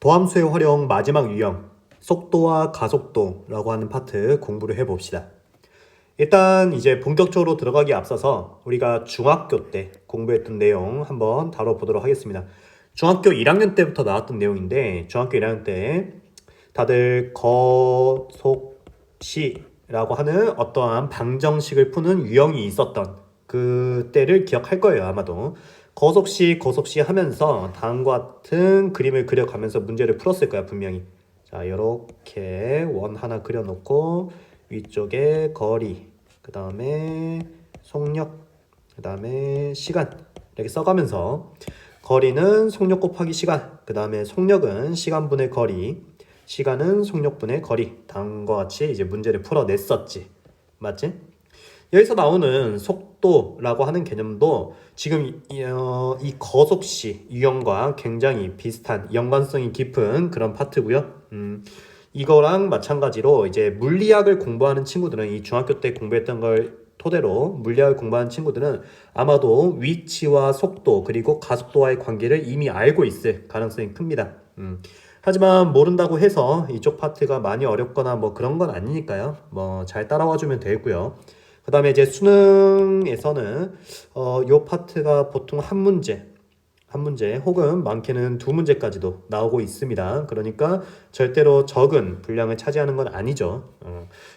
도함수의 활용 마지막 유형, 속도와 가속도라고 하는 파트 공부를 해봅시다. 일단 이제 본격적으로 들어가기 앞서서 우리가 중학교 때 공부했던 내용 한번 다뤄보도록 하겠습니다. 중학교 1학년 때부터 나왔던 내용인데 중학교 1학년 때 다들 거속시라고 하는 어떠한 방정식을 푸는 유형이 있었던 그때를 기억할 거예요, 아마도. 거속시 하면서 다음과 같은 그림을 그려가면서 문제를 풀었을 거야, 분명히. 자, 이렇게 원 하나 그려놓고 위쪽에 거리, 그 다음에 속력, 그 다음에 시간 이렇게 써가면서 거리는 속력 곱하기 시간, 그 다음에 속력은 시간분의 거리, 시간은 속력분의 거리. 다음과 같이 이제 문제를 풀어냈었지. 맞지? 여기서 나오는 속도라고 하는 개념도 지금 이 거속시 유형과 굉장히 비슷한 연관성이 깊은 그런 파트고요. 이거랑 마찬가지로 이제 물리학을 공부하는 친구들은 이 중학교 때 공부했던 걸 토대로 물리학을 공부하는 친구들은 아마도 위치와 속도 그리고 가속도와의 관계를 이미 알고 있을 가능성이 큽니다. 하지만 모른다고 해서 이쪽 파트가 많이 어렵거나 뭐 그런 건 아니니까요. 뭐 잘 따라와 주면 되고요. 그 다음에 이제 수능에서는 요 파트가 보통 한 문제 혹은 많게는 두 문제까지도 나오고 있습니다. 그러니까 절대로 적은 분량을 차지하는 건 아니죠.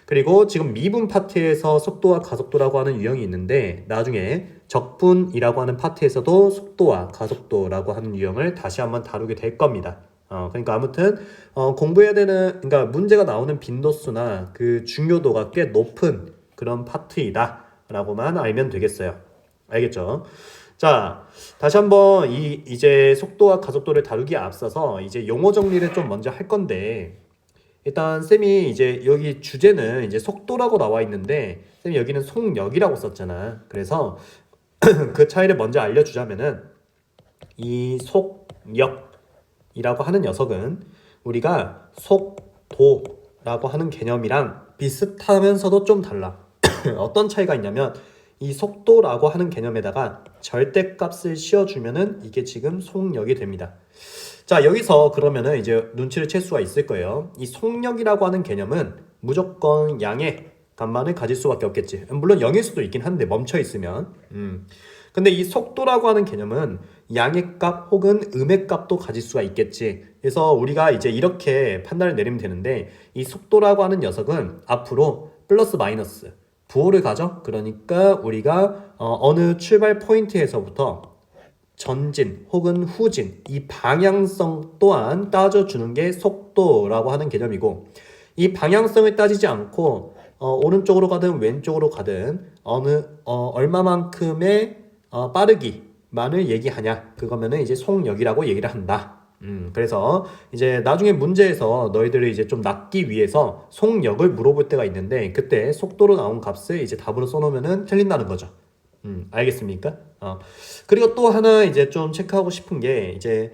그리고 지금 미분 파트에서 속도와 가속도라고 하는 유형이 있는데 나중에 적분이라고 하는 파트에서도 속도와 가속도라고 하는 유형을 다시 한번 다루게 될 겁니다. 그러니까 아무튼 공부해야 되는, 그러니까 문제가 나오는 빈도수나 그 중요도가 꽤 높은 그런 파트이다 라고만 알면 되겠어요. 알겠죠? 자, 다시 한번 이제 속도와 가속도를 다루기에 앞서서 이제 용어 정리를 좀 먼저 할 건데, 일단 쌤이 이제 여기 주제는 이제 속도라고 나와 있는데 쌤이 여기는 속력이라고 썼잖아. 그래서 그 차이를 먼저 알려주자면은 이 속력이라고 하는 녀석은 우리가 속도라고 하는 개념이랑 비슷하면서도 좀 달라. 어떤 차이가 있냐면 이 속도라고 하는 개념에다가 절대값을 씌워주면은 이게 지금 속력이 됩니다. 자, 여기서 그러면은 이제 눈치를 챌 수가 있을 거예요. 이 속력이라고 하는 개념은 무조건 양의 값만을 가질 수밖에 없겠지. 물론 0일 수도 있긴 한데 멈춰 있으면. 근데 이 속도라고 하는 개념은 양의 값 혹은 음의 값도 가질 수가 있겠지. 그래서 우리가 이제 이렇게 판단을 내리면 되는데 이 속도라고 하는 녀석은 앞으로 플러스 마이너스 부호를 가져. 그러니까 우리가 어느 출발 포인트에서부터 전진 혹은 후진 이 방향성 또한 따져주는 게 속도라고 하는 개념이고, 이 방향성을 따지지 않고 오른쪽으로 가든 왼쪽으로 가든 얼마만큼의 빠르기만을 얘기하냐, 그거면은 이제 속력이라고 얘기를 한다. 그래서 이제 나중에 문제에서 너희들을 이제 좀 낚기 위해서 속력을 물어볼 때가 있는데 그때 속도로 나온 값을 이제 답으로 써놓으면은 틀린다는 거죠. 알겠습니까? 그리고 또 하나 이제 좀 체크하고 싶은 게 이제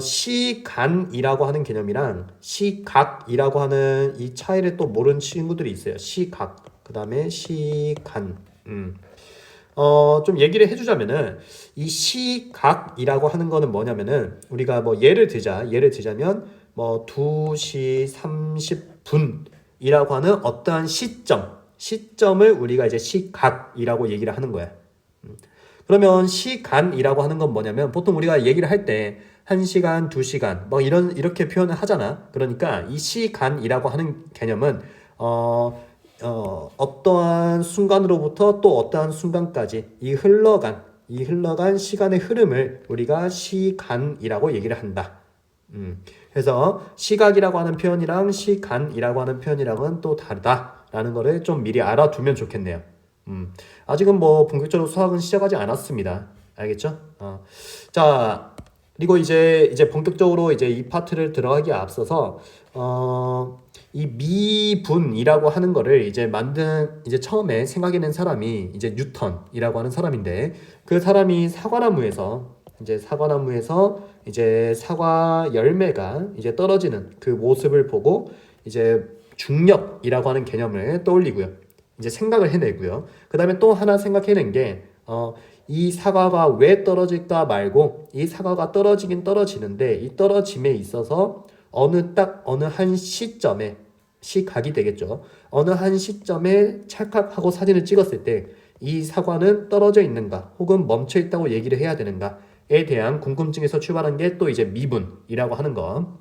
시간이라고 하는 개념이랑 시각이라고 하는 이 차이를 또 모르는 친구들이 있어요. 시각, 그 다음에 시간. 좀 얘기를 해주자면은 이 시각이라고 하는 거는 뭐냐면은 우리가 뭐 예를 들자면 뭐 2시 30분이라고 하는 어떠한 시점을 우리가 이제 시각이라고 얘기를 하는 거야. 그러면 시간이라고 하는 건 뭐냐면 보통 우리가 얘기를 할 때 1시간, 2시간 뭐 이렇게 표현을 하잖아. 그러니까 이 시간이라고 하는 개념은 어떠한 순간으로부터 또 어떠한 순간까지 이 흘러간 시간의 흐름을 우리가 시간이라고 얘기를 한다. 그래서 시각이라고 하는 표현이랑 시간이라고 하는 표현이랑은 또 다르다라는 거를 좀 미리 알아두면 좋겠네요. 아직은 뭐 본격적으로 수학은 시작하지 않았습니다. 알겠죠? 자, 그리고 이제 본격적으로 이제 이 파트를 들어가기에 앞서서 이 미분이라고 하는 거를 이제 처음에 생각해낸 사람이 이제 뉴턴이라고 하는 사람인데, 그 사람이 사과나무에서 이제 사과 열매가 이제 떨어지는 그 모습을 보고 이제 중력이라고 하는 개념을 떠올리고요. 이제 생각을 해내고요. 그 다음에 또 하나 생각해낸 게 이 사과가 왜 떨어질까 말고 이 사과가 떨어지긴 떨어지는데 이 떨어짐에 있어서 어느 한 시점에 시각이 되겠죠. 어느 한 시점에 찰칵하고 사진을 찍었을 때 이 사과는 떨어져 있는가 혹은 멈춰 있다고 얘기를 해야 되는가에 대한 궁금증에서 출발한 게 또 이제 미분이라고 하는 거.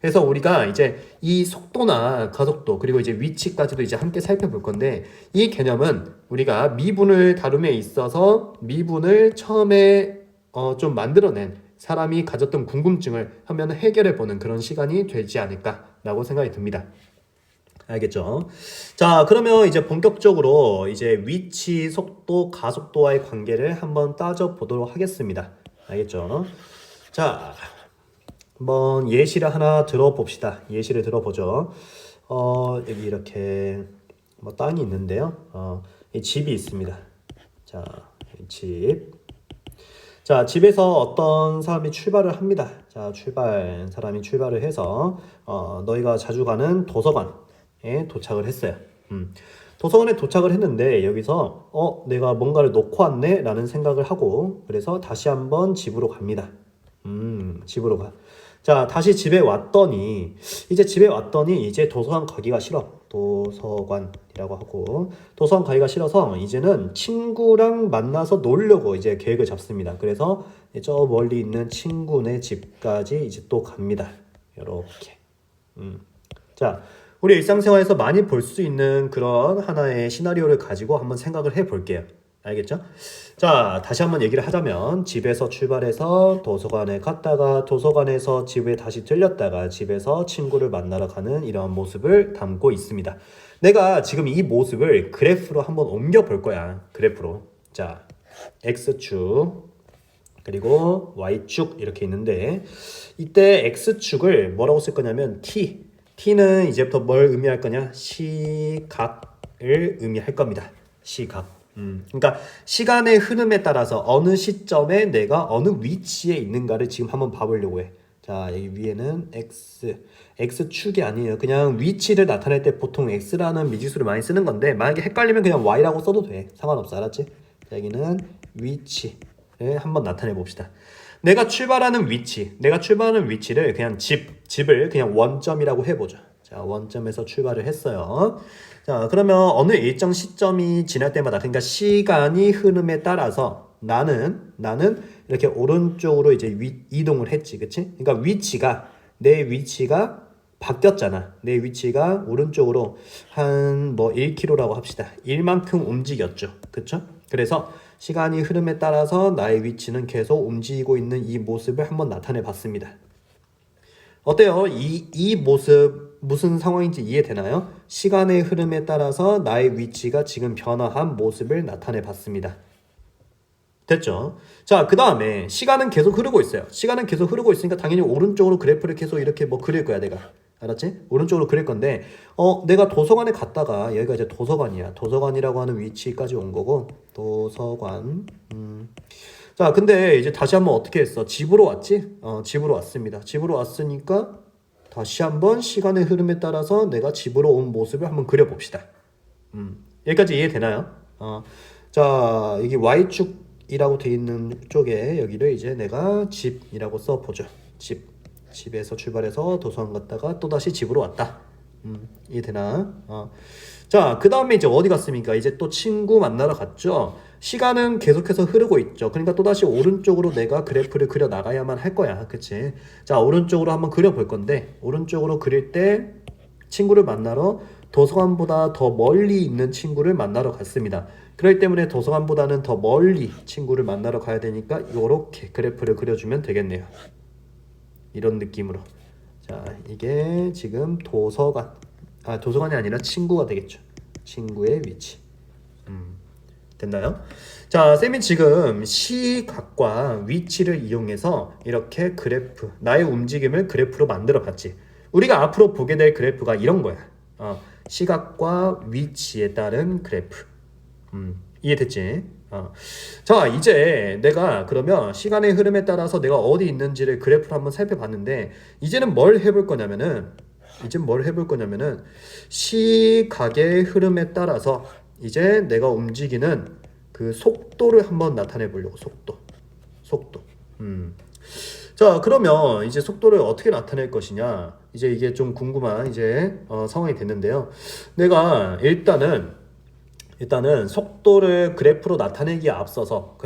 그래서 우리가 이제 이 속도나 가속도 그리고 이제 위치까지도 이제 함께 살펴볼 건데 이 개념은 우리가 미분을 다룸에 있어서 미분을 처음에 좀 만들어낸 사람이 가졌던 궁금증을 한번 해결해 보는 그런 시간이 되지 않을까라고 생각이 듭니다. 알겠죠? 자, 그러면 이제 본격적으로 이제 위치, 속도, 가속도와의 관계를 한번 따져 보도록 하겠습니다. 알겠죠? 자, 한번 예시를 하나 들어봅시다. 예시를 들어보죠. 여기 이렇게 뭐 땅이 있는데요. 이 집이 있습니다. 자, 이 집. 자, 집에서 어떤 사람이 출발을 합니다. 자, 사람이 출발을 해서 너희가 자주 가는 도서관에 도착을 했어요. 도서관에 도착을 했는데 여기서 내가 뭔가를 놓고 왔네 라는 생각을 하고 그래서 다시 한번 집으로 갑니다. 집으로 가. 자, 다시 집에 왔더니 이제 도서관 가기가 싫어. 도서관이라고 하고 도서관 가기가 싫어서 이제는 친구랑 만나서 놀려고 이제 계획을 잡습니다. 그래서 저 멀리 있는 친구네 집까지 이제 또 갑니다. 이렇게. 자, 우리 일상생활에서 많이 볼 수 있는 그런 하나의 시나리오를 가지고 한번 생각을 해 볼게요. 알겠죠? 자, 다시 한번 얘기를 하자면 집에서 출발해서 도서관에 갔다가 도서관에서 집에 다시 들렸다가 집에서 친구를 만나러 가는 이런 모습을 담고 있습니다. 내가 지금 이 모습을 그래프로 한번 옮겨 볼 거야. 그래프로. 자, X축 그리고 Y축 이렇게 있는데 이때 X축을 뭐라고 쓸 거냐면 T는 이제부터 뭘 의미할 거냐? 시각을 의미할 겁니다. 시각. 그러니까 시간의 흐름에 따라서 어느 시점에 내가 어느 위치에 있는가를 지금 한번 봐보려고 해. 자, 여기 위에는 X축이 아니에요. 그냥 위치를 나타낼 때 보통 X라는 미지수를 많이 쓰는 건데 만약에 헷갈리면 그냥 Y라고 써도 돼. 상관없어. 알았지? 자, 여기는 위치를 한번 나타내 봅시다. 내가 출발하는 위치를 그냥 집을 그냥 원점이라고 해보죠. 자, 원점에서 출발을 했어요. 자, 그러면 어느 일정 시점이 지날 때마다, 그러니까 시간이 흐름에 따라서 나는 이렇게 오른쪽으로 이제 이동을 했지, 그치? 그러니까 내 위치가 바뀌었잖아. 내 위치가 오른쪽으로 한 뭐 1km라고 합시다. 1만큼 움직였죠, 그쵸? 그래서 시간이 흐름에 따라서 나의 위치는 계속 움직이고 있는 이 모습을 한번 나타내 봤습니다. 어때요? 이 모습 무슨 상황인지 이해되나요? 시간의 흐름에 따라서 나의 위치가 지금 변화한 모습을 나타내 봤습니다. 됐죠? 자, 그 다음에 시간은 계속 흐르고 있어요. 시간은 계속 흐르고 있으니까 당연히 오른쪽으로 그래프를 계속 이렇게 뭐 그릴 거야, 내가. 알았지? 오른쪽으로 그릴 건데 내가 도서관에 갔다가 여기가 이제 도서관이야. 도서관이라고 하는 위치까지 온 거고 도서관. 자, 근데 이제 다시 한번 어떻게 했어? 집으로 왔지? 집으로 왔습니다. 집으로 왔으니까 다시 한번 시간의 흐름에 따라서 내가 집으로 온 모습을 한번 그려봅시다. 여기까지 이해되나요? 자, 여기 Y축이라고 돼 있는 쪽에 여기를 이제 내가 집이라고 써보죠. 집에서 출발해서 도서관 갔다가 또다시 집으로 왔다. 이해되나? 자, 그 다음에 이제 어디 갔습니까? 이제 또 친구 만나러 갔죠. 시간은 계속해서 흐르고 있죠. 그러니까 또다시 오른쪽으로 내가 그래프를 그려 나가야만 할 거야. 그치? 자, 오른쪽으로 한번 그려볼 건데 오른쪽으로 그릴 때 친구를 만나러 도서관보다 더 멀리 있는 친구를 만나러 갔습니다. 그렇기 때문에 도서관보다는 더 멀리 친구를 만나러 가야 되니까 이렇게 그래프를 그려주면 되겠네요. 이런 느낌으로. 자, 이게 지금 도서관이 아니라 친구가 되겠죠. 친구의 위치. 됐나요? 자, 쌤이 지금 시각과 위치를 이용해서 이렇게 나의 움직임을 그래프로 만들어 봤지. 우리가 앞으로 보게 될 그래프가 이런 거야. 시각과 위치에 따른 그래프. 이해됐지? 자, 이제 내가 그러면 시간의 흐름에 따라서 내가 어디 있는지를 그래프로 한번 살펴봤는데 이제는 뭘 해볼 거냐면은 시각의 흐름에 따라서 이제 내가 움직이는 그 속도를 한번 나타내 보려고. 속도. 자, 그러면 이제 속도를 어떻게 나타낼 것이냐, 이제 이게 좀 궁금한 이제 상황이 됐는데요. 내가 일단은 속도를 그래프로 나타내기에 앞서서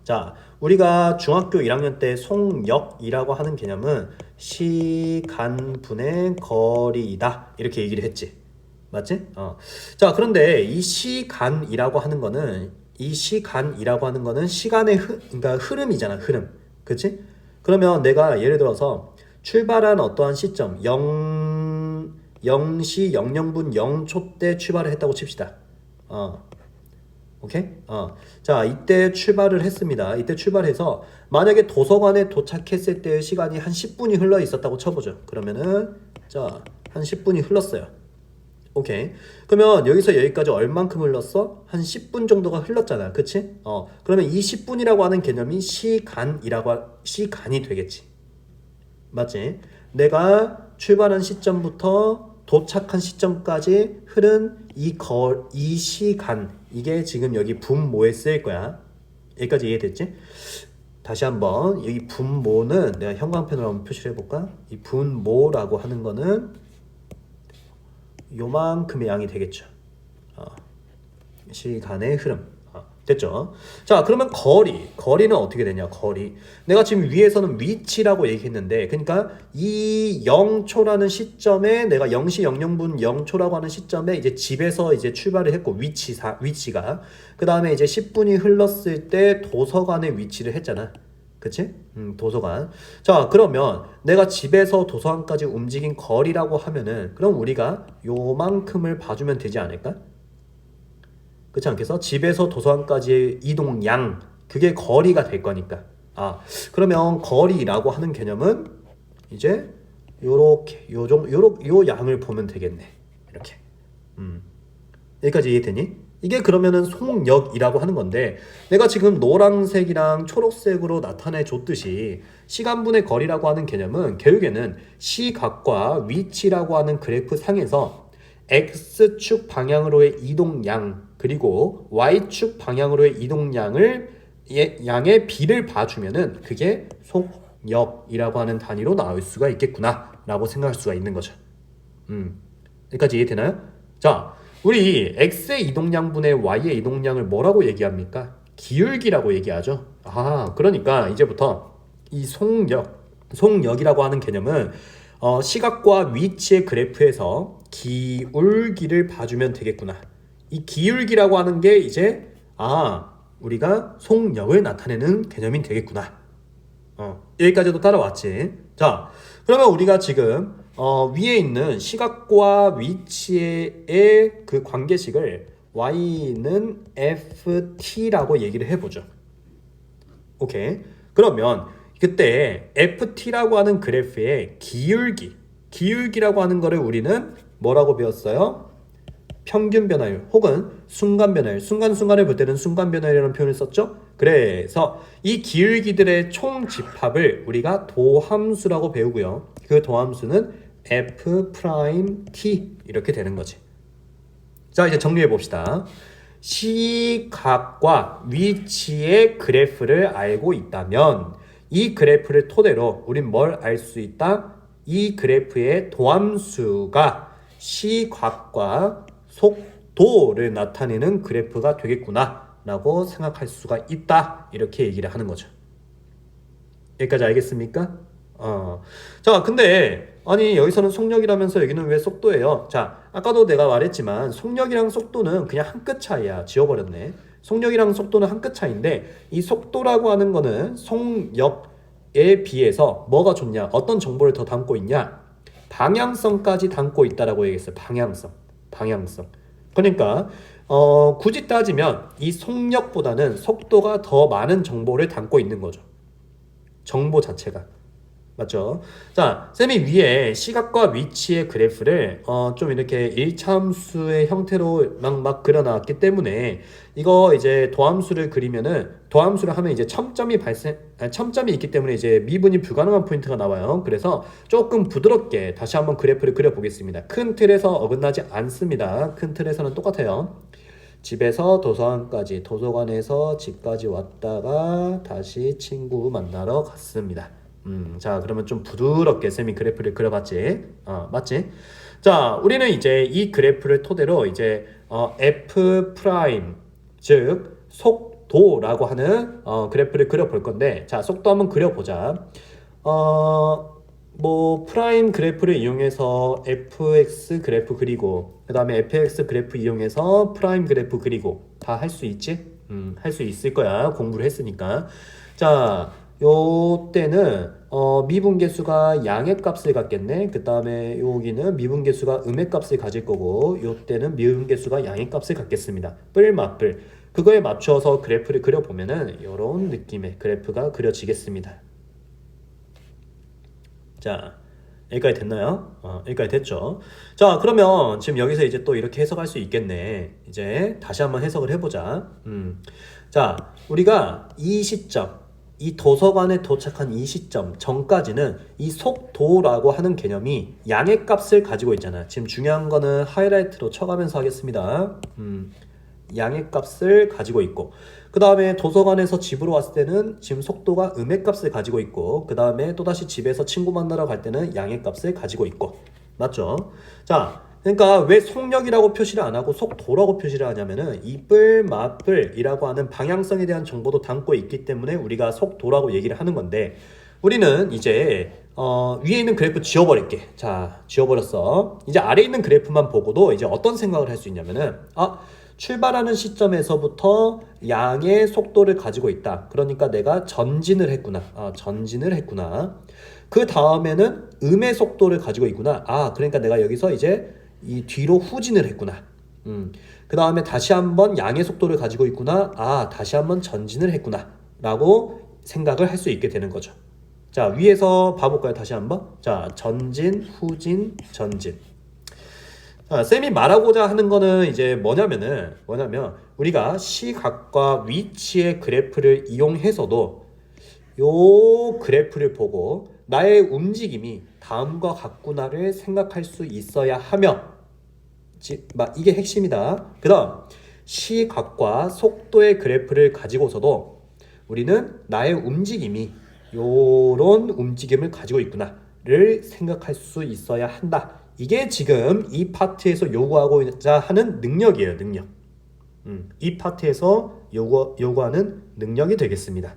자, 우리가 중학교 1학년 때 속력이라고 하는 개념은 시간 분의 거리이다 이렇게 얘기를 했지. 맞지? 자, 그런데 이 시간이라고 하는 거는 시간의 그러니까 흐름이잖아, 흐름. 그치? 그러면 내가 예를 들어서 출발한 어떠한 시점 0시 00분 0초 때 출발을 했다고 칩시다. 오케이? 자, 이때 출발을 했습니다. 이때 출발해서 만약에 도서관에 도착했을 때의 시간이 한 10분이 흘러 있었다고 쳐보죠. 그러면은 자, 한 10분이 흘렀어요. 오케이. 그러면 여기서 여기까지 얼만큼 흘렀어? 한 10분 정도가 흘렀잖아. 그치? 그러면 이 10분이라고 하는 개념이 시간이 되겠지. 맞지? 내가 출발한 시점부터 도착한 시점까지 흐른 이 시간, 이게 지금 여기 분모에 쓰일 거야. 여기까지 이해됐지? 다시 한번 여기 분모는 내가 형광펜으로 한번 표시를 해볼까? 이 분모라고 하는 거는 요만큼의 양이 되겠죠. 시간의 흐름. 됐죠? 자, 그러면 거리는 어떻게 되냐? 내가 지금 위에서는 위치라고 얘기했는데, 그러니까 이 0초라는 시점에 내가 0시 00분 0초라고 하는 시점에 이제 집에서 이제 출발을 했고, 위치가 그 다음에 이제 10분이 흘렀을 때 도서관에 위치를 했잖아. 그치? 도서관. 자, 그러면 내가 집에서 도서관까지 움직인 거리라고 하면은, 그럼 우리가 요만큼을 봐주면 되지 않을까? 그렇지 않겠어? 집에서 도서관까지의 이동량, 그게 거리가 될 거니까. 그러면 거리라고 하는 개념은 이제 요렇게 요 양을 보면 되겠네. 이렇게. 여기까지 이해되니? 이게 그러면은 속력이라고 하는 건데, 내가 지금 노란색이랑 초록색으로 나타내 줬듯이 시간분의 거리라고 하는 개념은 결국에는 시각과 위치라고 하는 그래프 상에서 X축 방향으로의 이동량 그리고 Y축 방향으로의 양의 비를 봐주면은 그게 속력이라고 하는 단위로 나올 수가 있겠구나 라고 생각할 수가 있는 거죠. 여기까지 이해되나요? 자, 우리 X의 이동량분의 Y의 이동량을 뭐라고 얘기합니까? 기울기라고 얘기하죠. 그러니까 이제부터 이 속력이라고 하는 개념은 시각과 위치의 그래프에서 기울기를 봐주면 되겠구나. 이 기울기라고 하는 게 이제 우리가 속력을 나타내는 개념이 되겠구나. 여기까지도 따라왔지. 자, 그러면 우리가 지금 위에 있는 시각과 위치의 그 관계식을 y는 ft라고 얘기를 해보죠. 오케이. 그러면 그때 ft라고 하는 그래프의 기울기라고 하는 거를 우리는 뭐라고 배웠어요? 평균 변화율 혹은 순간 변화율, 순간순간을 볼 때는 순간 변화율이라는 표현을 썼죠. 그래서 이 기울기들의 총 집합을 우리가 도함수라고 배우고요. 그 도함수는 f'(t) 이렇게 되는 거지. 자, 이제 정리해 봅시다. 시각과 위치의 그래프를 알고 있다면 이 그래프를 토대로 우린 뭘 알 수 있다? 이 그래프의 도함수가 시각과 속도를 나타내는 그래프가 되겠구나 라고 생각할 수가 있다, 이렇게 얘기를 하는 거죠. 여기까지 알겠습니까? 자, 근데 아니 여기서는 속력이라면서 여기는 왜 속도예요? 자, 아까도 내가 말했지만 속력이랑 속도는 그냥 한 끗 차이야. 지워버렸네. 속력이랑 속도는 한 끗 차이인데 이 속도라고 하는 거는 속력에 비해서 뭐가 좋냐? 어떤 정보를 더 담고 있냐? 방향성까지 담고 있다라고 얘기했어요. 방향성. 그러니까 굳이 따지면 이 속력보다는 속도가 더 많은 정보를 담고 있는 거죠. 정보 자체가. 맞죠? 자, 쌤이 위에 시각과 위치의 그래프를 좀 이렇게 일차함수의 형태로 막 그려놨기 때문에 이거 이제 도함수를 그리면은 도함수를 하면 이제 첨점이 있기 때문에 이제 미분이 불가능한 포인트가 나와요. 그래서 조금 부드럽게 다시 한번 그래프를 그려보겠습니다. 큰 틀에서 어긋나지 않습니다. 큰 틀에서는 똑같아요. 집에서 도서관까지, 도서관에서 집까지 왔다가 다시 친구 만나러 갔습니다. 자, 그러면 좀 부드럽게 쌤이 그래프를 그려봤지? 맞지? 자, 우리는 이제 이 그래프를 토대로 이제 F 프라임, 즉 속도라고 하는 그래프를 그려볼 건데, 자, 속도 한번 그려보자. 뭐 프라임 그래프를 이용해서 fx 그래프 그리고 그 다음에 fx 그래프 이용해서 프라임 그래프 그리고 다 할 수 있지? 할 수 있을 거야. 공부를 했으니까. 자, 요 때는 미분계수가 양의 값을 갖겠네. 그 다음에 여기는 미분계수가 음의 값을 가질 거고, 요 때는 미분계수가 양의 값을 갖겠습니다. 뿔 맞뿔. 그거에 맞춰서 그래프를 그려보면은 이런 느낌의 그래프가 그려지겠습니다. 자, 여기까지 됐나요? 여기까지 됐죠. 자, 그러면 지금 여기서 이제 또 이렇게 해석할 수 있겠네. 이제 다시 한번 해석을 해보자. 자, 우리가 이 시점, 이 도서관에 도착한 이 시점 전까지는 이 속도라고 하는 개념이 양의 값을 가지고 있잖아. 지금 중요한 거는 하이라이트로 쳐가면서 하겠습니다. 양의 값을 가지고 있고, 그 다음에 도서관에서 집으로 왔을 때는 지금 속도가 음의 값을 가지고 있고, 그 다음에 또다시 집에서 친구 만나러 갈 때는 양의 값을 가지고 있고, 맞죠? 자, 그러니까 왜 속력이라고 표시를 안 하고 속도라고 표시를 하냐면은 이뿔, 맞뿔이라고 하는 방향성에 대한 정보도 담고 있기 때문에 우리가 속도라고 얘기를 하는 건데, 우리는 이제 위에 있는 그래프 지워버릴게. 자, 지워버렸어. 이제 아래에 있는 그래프만 보고도 이제 어떤 생각을 할 수 있냐면은, 출발하는 시점에서부터 양의 속도를 가지고 있다. 그러니까 내가 전진을 했구나. 전진을 했구나. 그 다음에는 음의 속도를 가지고 있구나. 그러니까 내가 여기서 이제 이 뒤로 후진을 했구나. 그 다음에 다시 한번 양의 속도를 가지고 있구나. 다시 한번 전진을 했구나. 라고 생각을 할 수 있게 되는 거죠. 자, 위에서 봐볼까요? 다시 한번. 자, 전진, 후진, 전진. 쌤이 말하고자 하는 거는 이제 뭐냐면 우리가 시각과 위치의 그래프를 이용해서도 요 그래프를 보고 나의 움직임이 다음과 같구나를 생각할 수 있어야 하며, 이게 핵심이다. 그 다음 시각과 속도의 그래프를 가지고서도 우리는 나의 움직임이 요런 움직임을 가지고 있구나를 생각할 수 있어야 한다. 이게 지금 이 파트에서 요구하고자 하는 능력이에요. 능력. 이 파트에서 요구하는 능력이 되겠습니다.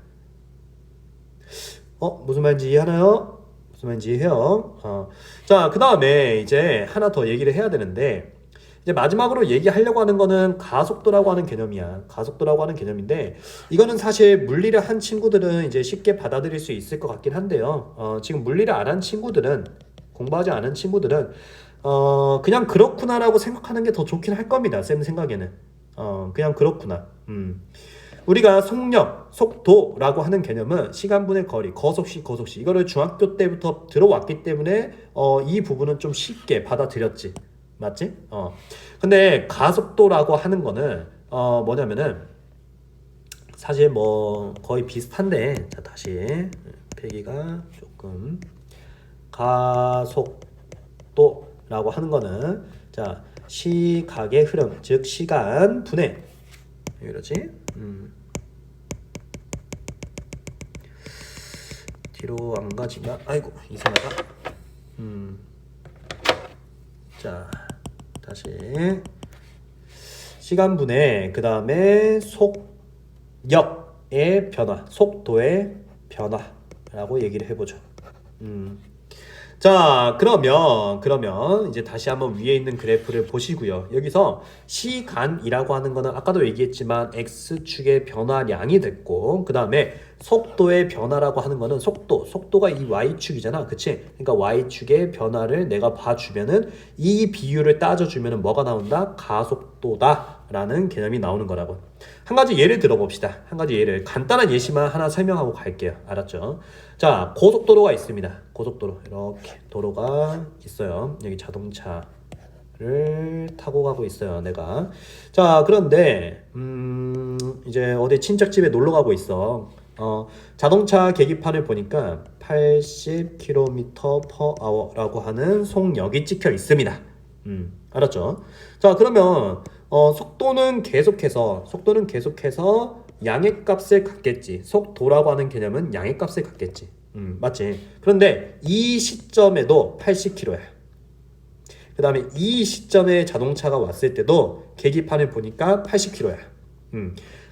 무슨 말인지 이해하나요? 무슨 말인지 이해해요? 자, 그 다음에 이제 하나 더 얘기를 해야 되는데, 이제 마지막으로 얘기하려고 하는 거는 가속도라고 하는 개념이야. 가속도라고 하는 개념인데, 이거는 사실 물리를 한 친구들은 이제 쉽게 받아들일 수 있을 것 같긴 한데요. 지금 물리를 안 한 친구들은, 공부하지 않은 친구들은 그냥 그렇구나라고 생각하는 게 더 좋긴 할 겁니다. 쌤 생각에는. 그냥 그렇구나. 우리가 속력, 속도라고 하는 개념은 시간분의 거리, 거속시, 거속시, 이거를 중학교 때부터 들어왔기 때문에 이 부분은 좀 쉽게 받아들였지. 맞지? 근데 가속도라고 하는 거는 뭐냐면은 사실 뭐 거의 비슷한데, 자, 다시 빼기가 조금, 가속도라고 하는 거는, 자, 시각의 흐름, 즉 시간 분해, 왜 이러지? 뒤로 안 가지나? 아이고, 이상하다. 자, 다시 시간 분해, 그 다음에 속력의 변화, 속도의 변화라고 얘기를 해보죠. 자, 그러면 이제 다시 한번 위에 있는 그래프를 보시고요. 여기서 시간이라고 하는 거는 아까도 얘기했지만 x축의 변화량이 됐고, 그 다음에 속도의 변화라고 하는 거는 속도가 이 y축이잖아. 그치? 그러니까 y축의 변화를 내가 봐주면은, 이 비율을 따져주면은 뭐가 나온다? 가속도다 라는 개념이 나오는 거라고. 한 가지 예를 들어봅시다. 한 가지 예를, 간단한 예시만 하나 설명하고 갈게요. 알았죠? 자, 고속도로가 있습니다. 고속도로, 이렇게 도로가 있어요. 여기 자동차를 타고 가고 있어요, 내가. 자, 그런데 이제 어디 친척집에 놀러 가고 있어. 자동차 계기판을 보니까 80km/h라고 하는 속력이 찍혀 있습니다. 알았죠? 자, 그러면 속도는 계속해서 양의 값을 갖겠지. 속도라고 하는 개념은 양의 값을 갖겠지. 맞지? 그런데 이 시점에도 80km야. 그 다음에 이 시점에 자동차가 왔을 때도 계기판을 보니까 80km야.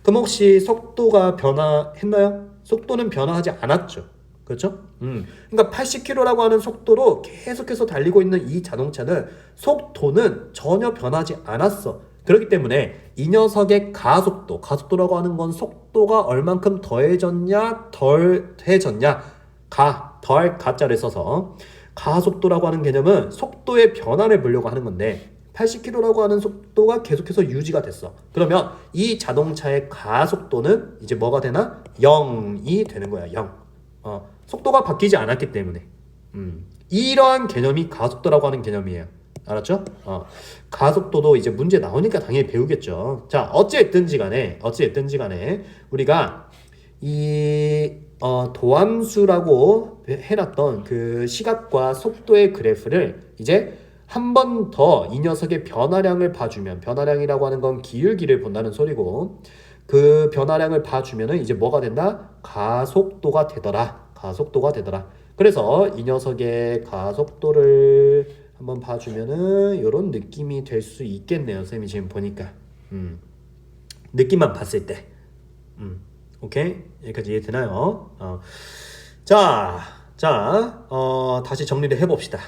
그럼 혹시 속도가 변화했나요? 속도는 변화하지 않았죠. 그렇죠? 그러니까 80km라고 하는 속도로 계속해서 달리고 있는 이 자동차는 속도는 전혀 변하지 않았어. 그렇기 때문에 이 녀석의 가속도라고 하는 건 속도가 얼만큼 더해졌냐, 덜해졌냐, 덜 가짜를 써서 가속도라고 하는 개념은 속도의 변화를 보려고 하는 건데 80km라고 하는 속도가 계속해서 유지가 됐어. 그러면 이 자동차의 가속도는 이제 뭐가 되나? 0이 되는 거야. 0. 속도가 바뀌지 않았기 때문에. 이러한 개념이 가속도라고 하는 개념이에요. 알았죠? 가속도도 이제 문제 나오니까 당연히 배우겠죠. 자, 어찌됐든지 간에 우리가 이 도함수라고 해놨던 그 시각과 속도의 그래프를 이제 한 번 더 이 녀석의 변화량을 봐주면, 변화량이라고 하는 건 기울기를 본다는 소리고, 그 변화량을 봐주면은 이제 뭐가 된다? 가속도가 되더라. 그래서 이 녀석의 가속도를 한번 봐주면은 이런 느낌이 될 수 있겠네요. 쌤이 지금 보니까. 느낌만 봤을 때. 오케이? 여기까지 이해되나요? 다시 정리를 해봅시다.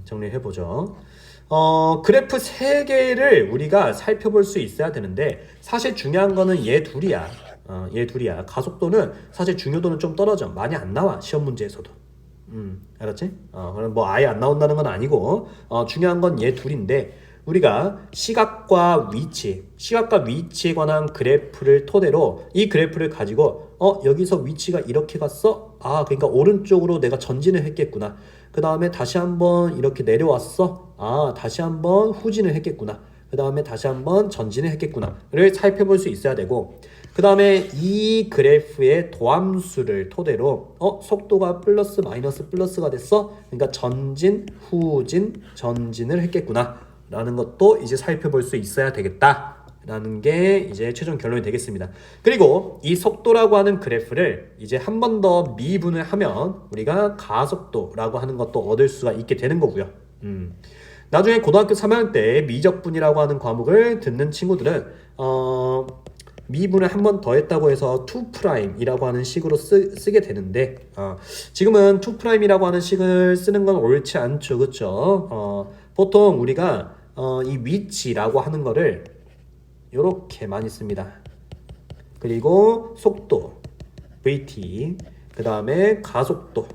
정리를 해보죠. 그래프 3개를 우리가 살펴볼 수 있어야 되는데 사실 중요한 거는 얘 둘이야. 가속도는 사실 중요도는 좀 떨어져. 많이 안 나와. 시험 문제에서도. 알았지? 그럼 뭐 아예 안 나온다는 건 아니고 중요한 건 얘 둘인데 우리가 시각과 위치에 관한 그래프를 토대로 이 그래프를 가지고 여기서 위치가 이렇게 갔어? 그러니까 오른쪽으로 내가 전진을 했겠구나. 그 다음에 다시 한번 이렇게 내려왔어? 다시 한번 후진을 했겠구나. 그 다음에 다시 한번 전진을 했겠구나를 살펴볼 수 있어야 되고 그 다음에 이 그래프의 도함수를 토대로 속도가 플러스 마이너스 플러스가 됐어? 그러니까 전진, 후진, 전진을 했겠구나 라는 것도 이제 살펴볼 수 있어야 되겠다 라는 게 이제 최종 결론이 되겠습니다. 그리고 이 속도라고 하는 그래프를 이제 한 번 더 미분을 하면 우리가 가속도라고 하는 것도 얻을 수가 있게 되는 거고요. 나중에 고등학교 3학년 때 미적분이라고 하는 과목을 듣는 친구들은 미분을 한 번 더 했다고 해서 2'이라고 하는 식으로 쓰게 되는데 지금은 2'이라고 하는 식을 쓰는 건 옳지 않죠. 그쵸? 보통 우리가 이 위치라고 하는 거를 이렇게 많이 씁니다. 그리고 속도 VT, 그 다음에 가속도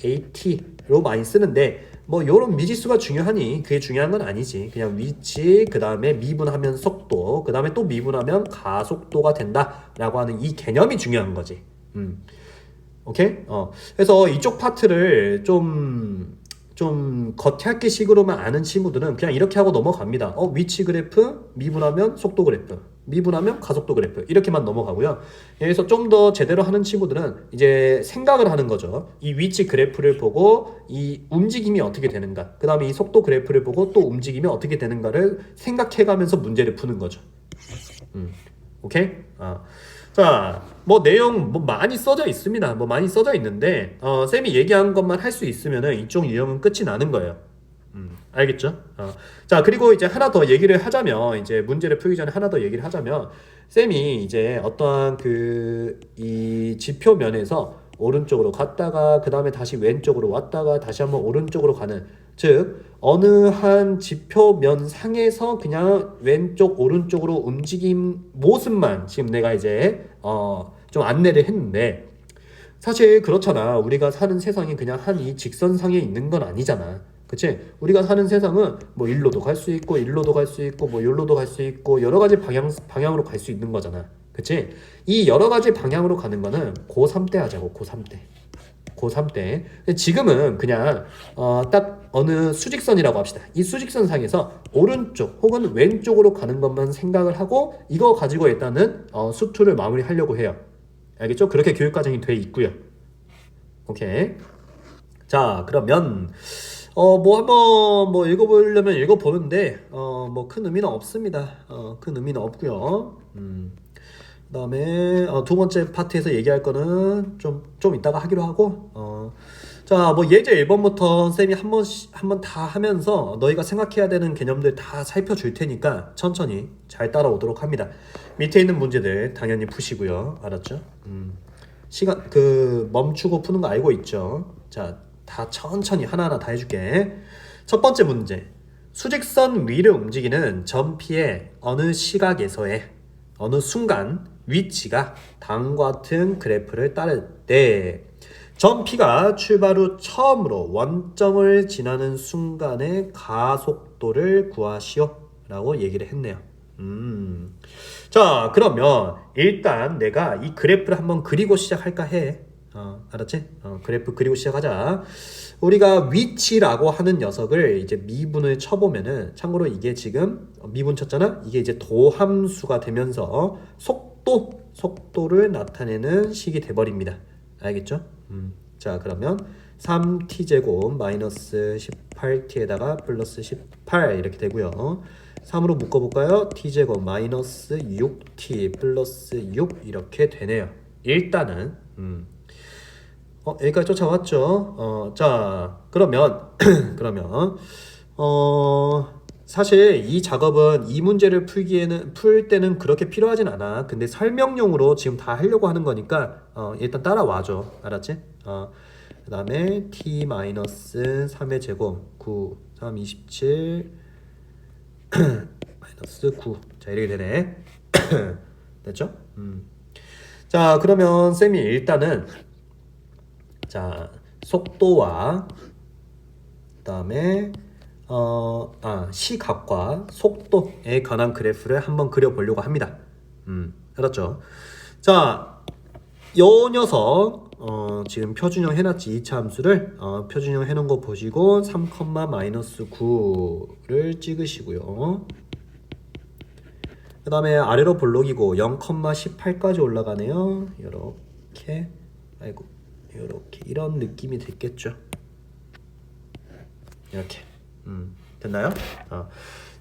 AT로 많이 쓰는데 뭐 요런 미지수가 중요하니 그게 중요한 건 아니지. 그냥 위치, 그 다음에 미분하면 속도, 그 다음에 또 미분하면 가속도가 된다 라고 하는 이 개념이 중요한 거지. 오케이? 그래서 이쪽 파트를 좀 겉핥기 식으로만 아는 친구들은 그냥 이렇게 하고 넘어갑니다. 위치 그래프, 미분하면 속도 그래프, 미분하면 가속도 그래프 이렇게만 넘어가고요. 여기서 좀 더 제대로 하는 친구들은 이제 생각을 하는 거죠. 이 위치 그래프를 보고 이 움직임이 어떻게 되는가, 그 다음에 이 속도 그래프를 보고 또 움직임이 어떻게 되는가를 생각해가면서 문제를 푸는 거죠. 오케이? 자, 뭐 내용 뭐 많이 써져 있습니다. 뭐 많이 써져 있는데 쌤이 얘기한 것만 할 수 있으면은 이쪽 유형은 끝이 나는 거예요. 알겠죠? 자, 그리고 이제 하나 더 얘기를 하자면 이제 문제를 풀기 전에 하나 더 얘기를 하자면 쌤이 이제 어떠한 이 지표면에서 오른쪽으로 갔다가 그 다음에 다시 왼쪽으로 왔다가 다시 한번 오른쪽으로 가는, 즉 어느 한 지표면 상에서 그냥 왼쪽 오른쪽으로 움직임 모습만 지금 내가 이제 좀 안내를 했는데 사실 그렇잖아. 우리가 사는 세상이 그냥 한 이 직선상에 있는 건 아니잖아. 그치? 우리가 사는 세상은 뭐 일로도 갈 수 있고 일로도 갈 수 있고 뭐 여기로도 갈 수 있고 여러 가지 방향으로 갈 수 있는 거잖아. 그치? 이 여러 가지 방향으로 가는 거는 고3 때 하자고. 고3 때. 지금은 그냥 딱 어느 수직선이라고 합시다. 이 수직선 상에서 오른쪽 혹은 왼쪽으로 가는 것만 생각을 하고 이거 가지고 일단은 수투를 마무리하려고 해요. 알겠죠? 그렇게 교육과정이 돼 있고요. 오케이. 자, 그러면 뭐 한번 뭐 읽어보려면 읽어보는데 뭐 큰 의미는 없습니다. 큰 의미는 없고요. 그다음에 두 번째 파트에서 얘기할 거는 좀 이따가 하기로 하고 자, 뭐 예제 1번부터 쌤이 한 번 다 하면서 너희가 생각해야 되는 개념들 다 살펴줄 테니까 천천히 잘 따라오도록 합니다. 밑에 있는 문제들 당연히 푸시고요. 알았죠? 시간 멈추고 푸는 거 알고 있죠? 자, 다 천천히 하나하나 다 해줄게. 첫 번째 문제. 수직선 위를 움직이는 점피의 어느 시각에서의 어느 순간 위치가 다음과 같은 그래프를 따를 때 점피가 출발 후 처음으로 원점을 지나는 순간의 가속도를 구하시오 라고 얘기를 했네요. 자, 그러면 일단 내가 이 그래프를 한번 그리고 시작할까 해. 알았지? 그래프 그리고 시작하자. 우리가 위치라고 하는 녀석을 이제 미분을 쳐보면은 참고로 이게 지금 미분 쳤잖아? 이게 이제 도함수가 되면서 속도를 나타내는 식이 돼버립니다. 알겠죠? 자, 그러면 3t제곱 마이너스 18t에다가 플러스 18 이렇게 되고요. 3으로 묶어볼까요? t제곱 마이너스 6t 플러스 6 이렇게 되네요. 일단은 여기까지 쫓아왔죠. 자, 그러면 사실 이 작업은 이 문제를 풀 때는 그렇게 필요하진 않아. 근데 설명용으로 지금 다 하려고 하는 거니까 일단 따라와줘. 알았지? 그 다음에 t-3의 제곱 9, 3, 27 마이너스 9. 자, 이렇게 되네. 됐죠? 자, 그러면 쌤이 일단은 자, 속도와 그다음에 시각과 속도에 관한 그래프를 한번 그려보려고 합니다. 알았죠? 자, 요 녀석 지금 표준형 해놨지. 2차 함수를 표준형 해놓은 거 보시고 3, 마이너스 9를 찍으시고요. 그 다음에 아래로 볼록이고 0,18까지 올라가네요. 이렇게 이렇게 이런 느낌이 됐겠죠. 이렇게 됐나요?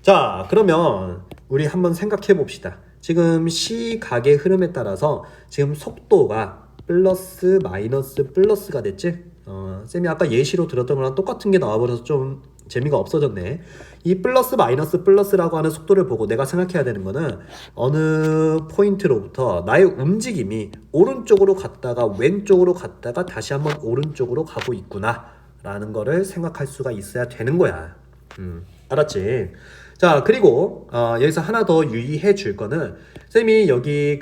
자, 그러면 우리 한번 생각해 봅시다. 지금 시각의 흐름에 따라서 지금 속도가 플러스 마이너스 플러스가 됐지? 쌤이 아까 예시로 들었던 거랑 똑같은 게 나와버려서 좀 재미가 없어졌네. 이 플러스 마이너스 플러스라고 하는 속도를 보고 내가 생각해야 되는 거는 어느 포인트로부터 나의 움직임이 오른쪽으로 갔다가 왼쪽으로 갔다가 다시 한번 오른쪽으로 가고 있구나 라는 거를 생각할 수가 있어야 되는 거야. 알았지? 자, 그리고 여기서 하나 더 유의해 줄 거는 쌤이 여기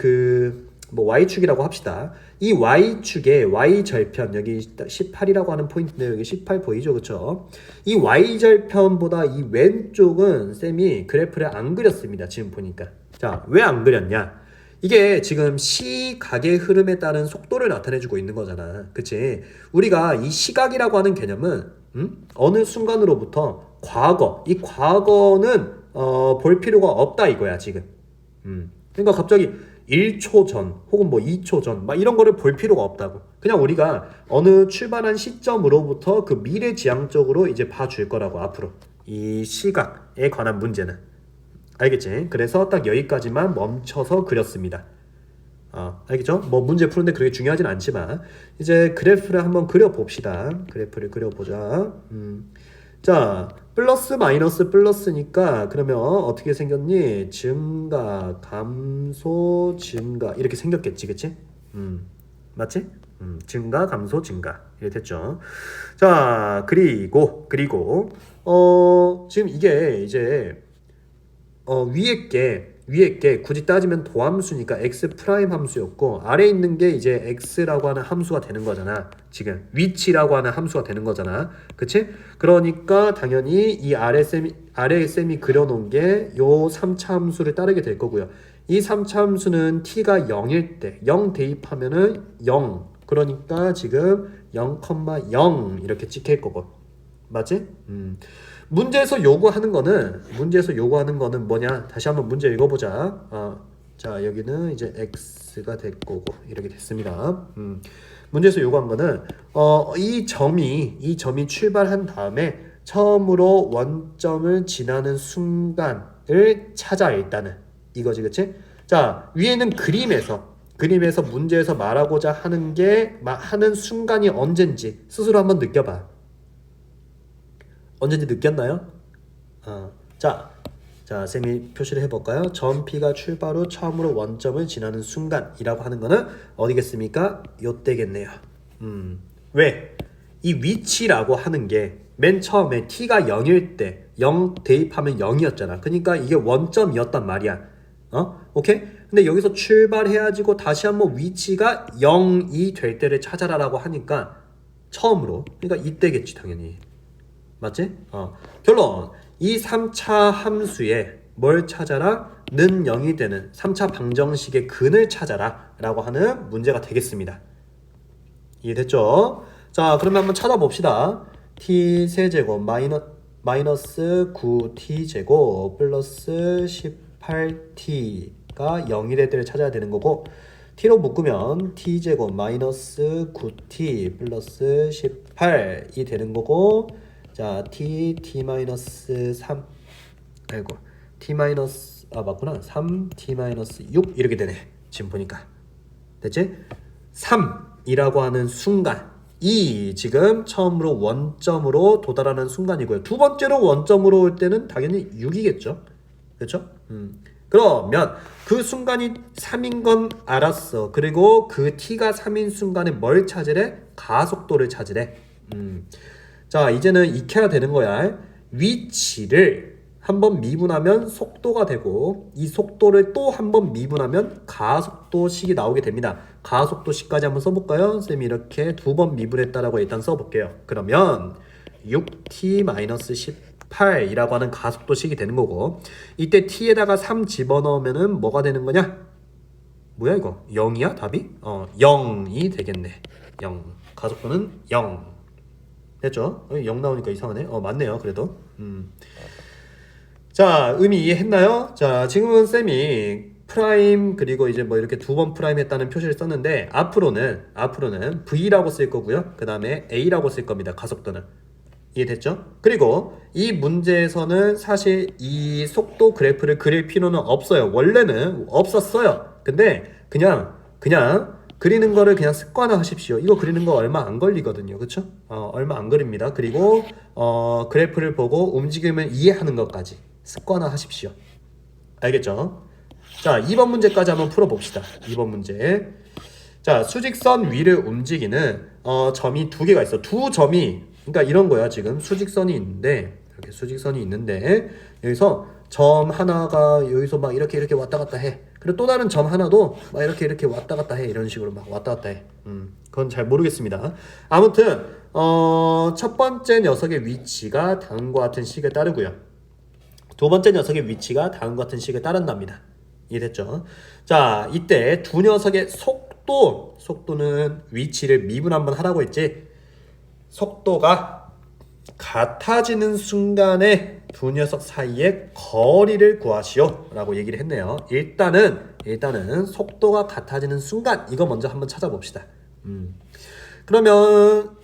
뭐 y축이라고 합시다. 이 y축의 y절편 여기 18이라고 하는 포인트인데 여기 18 보이죠? 그쵸? 이 y절편보다 이 왼쪽은 쌤이 그래프를 안 그렸습니다. 지금 보니까. 자, 왜 안 그렸냐? 이게 지금 시각의 흐름에 따른 속도를 나타내주고 있는 거잖아. 그치? 우리가 이 시각이라고 하는 개념은 어느 순간으로부터 이 과거는 볼 필요가 없다 이거야 지금. 그러니까 갑자기 1초 전 혹은 뭐 2초 전 막 이런 거를 볼 필요가 없다고. 그냥 우리가 어느 출발한 시점으로부터 그 미래지향적으로 이제 봐줄 거라고 앞으로. 이 시각에 관한 문제는. 알겠지? 그래서 딱 여기까지만 멈춰서 그렸습니다. 알겠죠? 뭐 문제 푸는데 그렇게 중요하진 않지만 이제 그래프를 한번 그려봅시다. 그래프를 그려보자. 자, 플러스 마이너스 플러스니까 그러면 어떻게 생겼니? 증가, 감소, 증가 이렇게 생겼겠지, 그치? 맞지? 증가, 감소, 증가 이렇게 됐죠. 자, 그리고 지금 이게 이제 위에 게 굳이 따지면 도함수니까 x 프라임 함수였고 아래에 있는 게 이제 x라고 하는 함수가 되는 거잖아. 지금 위치라고 하는 함수가 되는 거잖아. 그치? 그러니까 당연히 이 아래에 쌤이 그려놓은 게 요 3차 함수를 따르게 될 거고요. 이 3차 함수는 t가 0일 때 0 대입하면은 0. 그러니까 지금 0,0 이렇게 찍힐 거고. 맞지? 문제에서 요구하는 거는 뭐냐? 다시 한번 문제 읽어보자. 자, 여기는 이제 x가 될 거고 이렇게 됐습니다. 문제에서 요구한 거는 이 점이 출발한 다음에 처음으로 원점을 지나는 순간을 찾아 일단은 이거지 그치? 자 위에는 그림에서 문제에서 말하고자 하는 게 하는 순간이 언젠지 스스로 한번 느껴봐. 언젠지 느꼈나요? 자 쌤이 표시를 해볼까요? 점 P가 출발 후 처음으로 원점을 지나는 순간이라고 하는 거는 어디겠습니까? 요때겠네요. 왜? 이 위치라고 하는 게 맨 처음에 t가 0일 때 0 대입하면 0이었잖아. 그러니까 이게 원점이었단 말이야. 오케이? 근데 여기서 출발해가지고 다시 한번 위치가 0이 될 때를 찾아라라고 하니까 처음으로 그러니까 이때겠지 당연히. 맞지? 결론 이 3차 함수에 뭘 찾아라? 는 0이 되는 3차 방정식의 근을 찾아라 라고 하는 문제가 되겠습니다. 이해됐죠? 자 그러면 한번 찾아봅시다. t 세제곱 마이너스 9t제곱 플러스 18t가 0이 될 때를 찾아야 되는 거고 t로 묶으면 t제곱 마이너스 9t 플러스 18이 되는 거고 자 t 마이너스 3 아이고 t 마이너스 맞구나 3t 마이너스 6 이렇게 되네. 지금 보니까 됐지? 3이라고 하는 순간 이 지금 처음으로 원점으로 도달하는 순간이고요. 두 번째로 원점으로 올 때는 당연히 6이겠죠. 그렇죠? 그러면 그 순간이 3인 건 알았어. 그리고 그 t가 3인 순간에 뭘 찾으래? 가속도를 찾으래. 자 이제는 익혀야 되는 거야. 위치를 한번 미분하면 속도가 되고 이 속도를 또 한번 미분하면 가속도식이 나오게 됩니다. 가속도식까지 한번 써볼까요? 쌤이 이렇게 두 번 미분했다라고 일단 써볼게요. 그러면 6t-18이라고 하는 가속도식이 되는 거고 이때 t에다가 3 집어넣으면 뭐가 되는 거냐? 뭐야 이거? 0이야 답이? 0이 되겠네. 0 가속도는 0 됐죠? 0 나오니까 이상하네. 맞네요 그래도. 자 의미 이해했나요? 자 지금은 쌤이 프라임 그리고 이제 뭐 이렇게 두 번 프라임 했다는 표시를 썼는데 앞으로는 V라고 쓸 거고요. 그 다음에 A라고 쓸 겁니다. 가속도는. 이해됐죠? 그리고 이 문제에서는 사실 이 속도 그래프를 그릴 필요는 없어요. 원래는 없었어요. 근데 그냥 그리는 거를 그냥 습관화 하십시오. 이거 그리는 거 얼마 안 걸리거든요. 그쵸? 얼마 안 걸립니다. 그리고 그래프를 보고 움직임을 이해하는 것까지 습관화 하십시오. 알겠죠? 자 2번 문제까지 한번 풀어봅시다. 2번 문제. 자 수직선 위를 움직이는 점이 두 개가 있어. 두 점이 그러니까 이런 거야. 지금 수직선이 있는데 이렇게 수직선이 있는데 여기서 점 하나가 여기서 막 이렇게 왔다 갔다 해. 그리고 또 다른 점 하나도 막 이렇게 왔다 갔다 해. 이런 식으로 막 왔다 갔다 해. 그건 잘 모르겠습니다. 아무튼 첫 번째 녀석의 위치가 다음과 같은 식을 따르고요. 두 번째 녀석의 위치가 다음과 같은 식을 따른답니다. 이해됐죠? 자, 이때 두 녀석의 속도는 위치를 미분 한번 하라고 했지. 속도가 같아지는 순간에 두 녀석 사이의 거리를 구하시오 라고 얘기를 했네요. 일단은 속도가 같아지는 순간 이거 먼저 한번 찾아봅시다. 그러면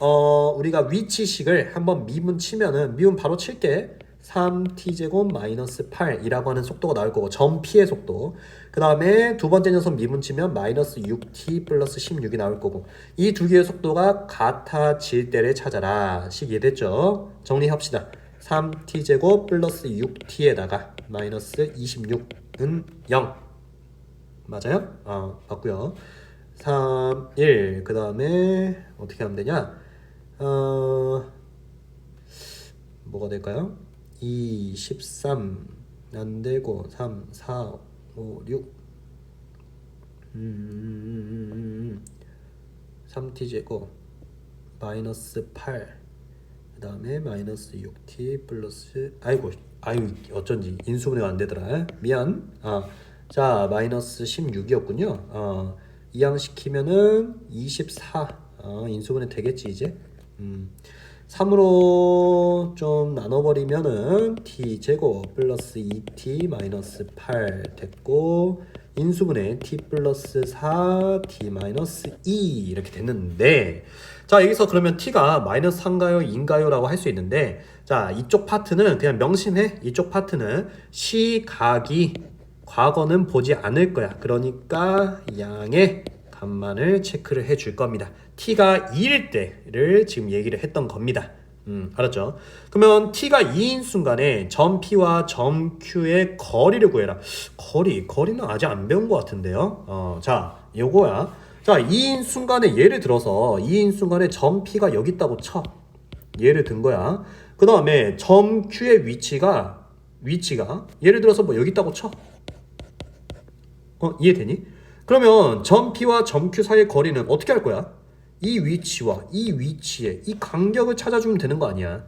우리가 위치식을 한번 미분 치면은 미분 바로 칠게. 3t제곱 마이너스 8이라고 하는 속도가 나올 거고 점 P의 속도. 그 다음에 두 번째 녀석 미분 치면 마이너스 6t 플러스 16이 나올 거고 이 두 개의 속도가 같아질 때를 찾아라. 식 이해됐죠? 정리합시다. 3t제곱 플러스 6t에다가 마이너스 26은 0 맞아요? 맞고요. 3, 1 그 다음에 어떻게 하면 되냐? 뭐가 될까요? 2, 13 안되고 3, 4, 5, 6 3t제곱 마이너스 8 그 다음에 마이너스 6t 플러스 아유 어쩐지 인수분해가 안되더라. 미안. 자 마이너스 16이었군요. 이항시키면은 24 인수분해 되겠지 이제. 3으로 좀 나눠버리면은 t제곱 플러스 2t 마이너스 8 됐고 인수분해 t 플러스 4 t 마이너스 2 이렇게 됐는데, 자 여기서 그러면 t가 마이너스 3가요 2인가요 라고 할 수 있는데, 자 이쪽 파트는 그냥 명심해. 이쪽 파트는 시각이 과거는 보지 않을 거야. 그러니까 양의 값만을 체크를 해 줄 겁니다. t가 2일 때를 지금 얘기를 했던 겁니다. 알았죠? 그러면 t가 2인 순간에 점 P와 점 Q의 거리를 구해라. 거리는 아직 안 배운 것 같은데요. 자 요거야. 자 2인 순간에 예를 들어서 2인 순간에 점 P가 여기 있다고 쳐. 예를 든 거야. 그 다음에 점 Q의 위치가 예를 들어서 뭐 여기 있다고 쳐. 이해되니? 그러면 점 P와 점 Q 사이의 거리는 어떻게 할 거야? 이 위치와 이 위치에 이 간격을 찾아주면 되는 거 아니야.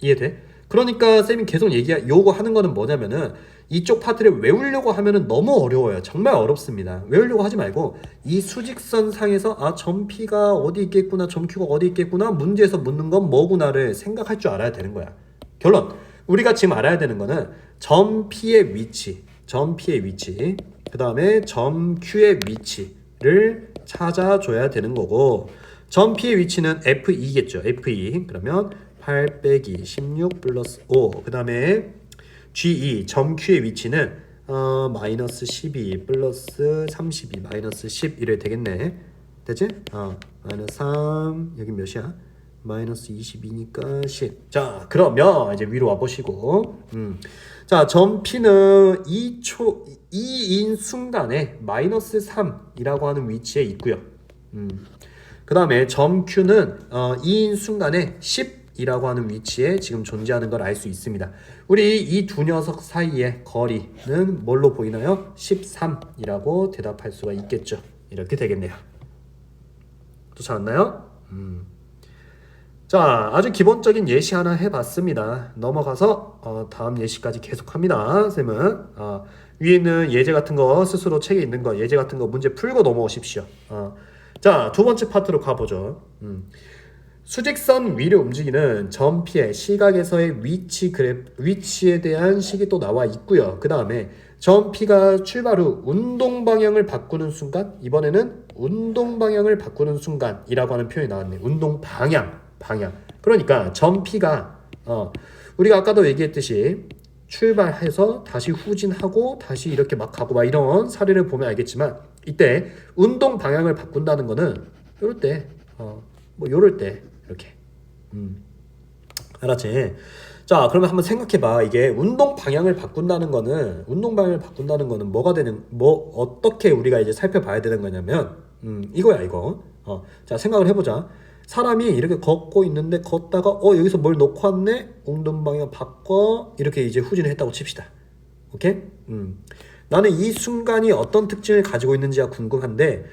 이해돼? 그러니까 쌤이 계속 요거 하는 거는 뭐냐면은 이쪽 파트를 외우려고 하면은 너무 어려워요. 정말 어렵습니다. 외우려고 하지 말고 이 수직선 상에서 점 P가 어디 있겠구나, 점 Q가 어디 있겠구나, 문제에서 묻는 건 뭐구나를 생각할 줄 알아야 되는 거야. 결론, 우리가 지금 알아야 되는 거는 점 P의 위치, 그 다음에 점 Q의 위치를 찾아줘야 되는 거고, 점 P의 위치는 F2겠죠. F2. 그러면 8 빼기 16 플러스 5. 그 다음에 G2, 점 Q의 위치는 마이너스 12 플러스 32 마이너스 10 이래 되겠네. 됐지? 마이너스 3. 여기 몇이야? 마이너스 22니까 10. 자, 그러면 이제 위로 와보시고, 자, 점 P는 2인 순간에 마이너스 3이라고 하는 위치에 있고요. 그 다음에 점 Q는 2인 순간에 10이라고 하는 위치에 지금 존재하는 걸 알 수 있습니다. 우리 이 두 녀석 사이의 거리는 뭘로 보이나요? 13이라고 대답할 수가 있겠죠. 이렇게 되겠네요. 또 찾았나요? 자, 아주 기본적인 예시 하나 해봤습니다. 넘어가서 다음 예시까지 계속합니다. 쌤은 위에 있는 예제 같은 거 스스로 책에 있는 거 예제 같은 거 문제 풀고 넘어오십시오. 자, 두 번째 파트로 가보죠. 수직선 위를 움직이는 점 P의 시각에서의 위치에 대한 식이 또 나와 있고요. 그 다음에 점 P가 출발 후 운동 방향을 바꾸는 순간, 이번에는 운동 방향을 바꾸는 순간이라고 하는 표현이 나왔네요. 운동 방향. 그러니까 점 P가 우리가 아까도 얘기했듯이 출발해서 다시 후진하고 다시 이렇게 막 가고 막 이런 사례를 보면 알겠지만, 이때 운동 방향을 바꾼다는 거는 요럴 때 요럴 때 이렇게 알았지? 자, 그러면 한번 생각해봐. 이게 운동 방향을 바꾼다는 거는 어떻게 우리가 이제 살펴봐야 되는 거냐면 이거야 이거. 자, 생각을 해보자. 사람이 이렇게 걷고 있는데 걷다가 여기서 뭘 놓고 왔네? 운동 방향 바꿔 이렇게 이제 후진을 했다고 칩시다. 오케이? 나는 이 순간이 어떤 특징을 가지고 있는지가 궁금한데,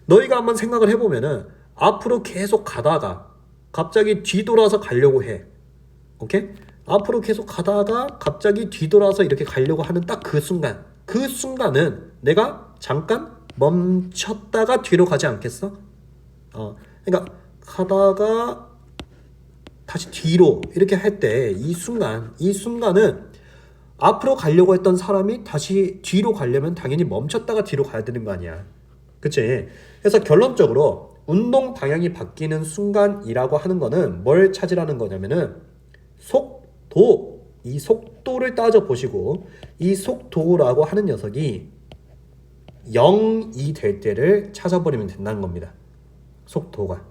너희가 한번 생각을 해보면은 앞으로 계속 가다가 갑자기 뒤돌아서 가려고 해. 오케이? 앞으로 계속 가다가 갑자기 뒤돌아서 이렇게 가려고 하는 딱 그 순간은 내가 잠깐 멈췄다가 뒤로 가지 않겠어? 그러니까 가다가 다시 뒤로 이렇게 할 때 이 순간은 앞으로 가려고 했던 사람이 다시 뒤로 가려면 당연히 멈췄다가 뒤로 가야 되는 거 아니야. 그치? 그래서 결론적으로 운동 방향이 바뀌는 순간이라고 하는 거는 뭘 찾으라는 거냐면은 속도, 이 속도를 따져보시고, 이 속도라고 하는 녀석이 0이 될 때를 찾아버리면 된다는 겁니다. 속도가.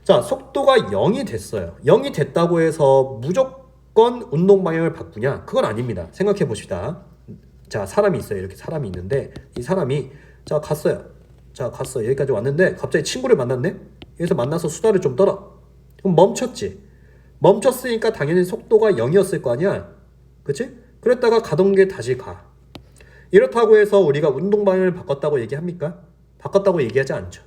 자, 속도가 0이 됐어요. 0이 됐다고 해서 무조건 운동 방향을 바꾸냐? 그건 아닙니다. 생각해 봅시다. 자, 사람이 있어요. 이렇게 사람이 있는데, 이 사람이 갔어요. 여기까지 왔는데 갑자기 친구를 만났네? 여기서 만나서 수다를 좀 떨어. 그럼 멈췄으니까 당연히 속도가 0이었을 거 아니야? 그치? 그랬다가 가던 게 다시 가. 이렇다고 해서 우리가 운동 방향을 바꿨다고 얘기합니까? 바꿨다고 얘기하지 않죠.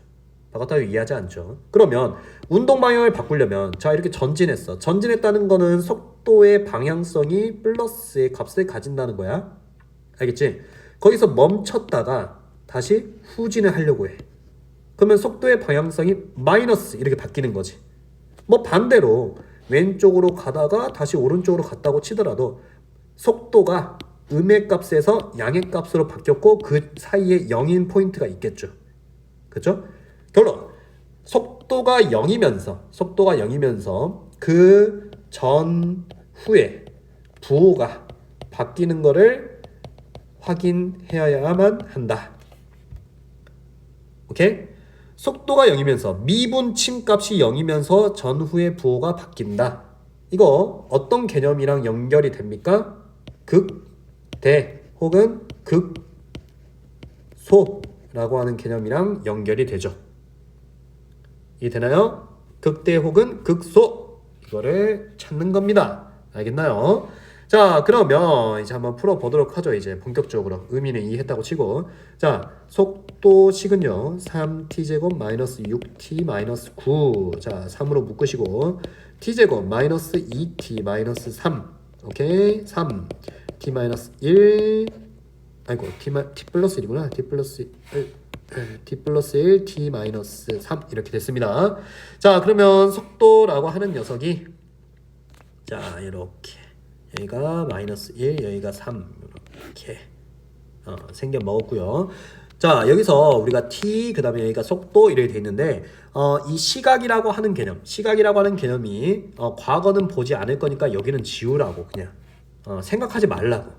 그러면 운동 방향을 바꾸려면, 자, 이렇게 전진했다는 거는 속도의 방향성이 플러스의 값을 가진다는 거야. 알겠지? 거기서 멈췄다가 다시 후진을 하려고 해. 그러면 속도의 방향성이 마이너스 이렇게 바뀌는 거지. 뭐 반대로 왼쪽으로 가다가 다시 오른쪽으로 갔다고 치더라도 속도가 음의 값에서 양의 값으로 바뀌었고 그 사이에 0인 포인트가 있겠죠. 그죠? 결론. 속도가 0이면서 그 전후에 부호가 바뀌는 거를 확인해야만 한다. 오케이? 속도가 0이면서 미분 침값이 0이면서 전후의 부호가 바뀐다. 이거 어떤 개념이랑 연결이 됩니까? 극대 혹은 극소라고 하는 개념이랑 연결이 되죠. 이해되나요? 극대 혹은 극소 이거를 찾는 겁니다. 알겠나요? 자, 그러면 이제 한번 풀어보도록 하죠. 이제 본격적으로 의미는 이해했다고 치고, 자, 속도식은요 3t제곱 마이너스 6t 마이너스 9. 자, 3으로 묶으시고 t제곱 마이너스 2t 마이너스 3. 오케이, 3 t 마이너스 1. 아이고, t 플러스 1이구나. t 플러스 1 t 마이너스 3 이렇게 됐습니다. 자, 그러면 속도라고 하는 녀석이, 자, 이렇게 여기가 마이너스 1, 여기가 3 이렇게 생겨 먹었고요. 자, 여기서 우리가 t 그 다음에 여기가 속도 이렇게 돼 있는데, 이 시각이라고 하는 개념이 과거는 보지 않을 거니까 여기는 지우라고, 그냥 생각하지 말라고.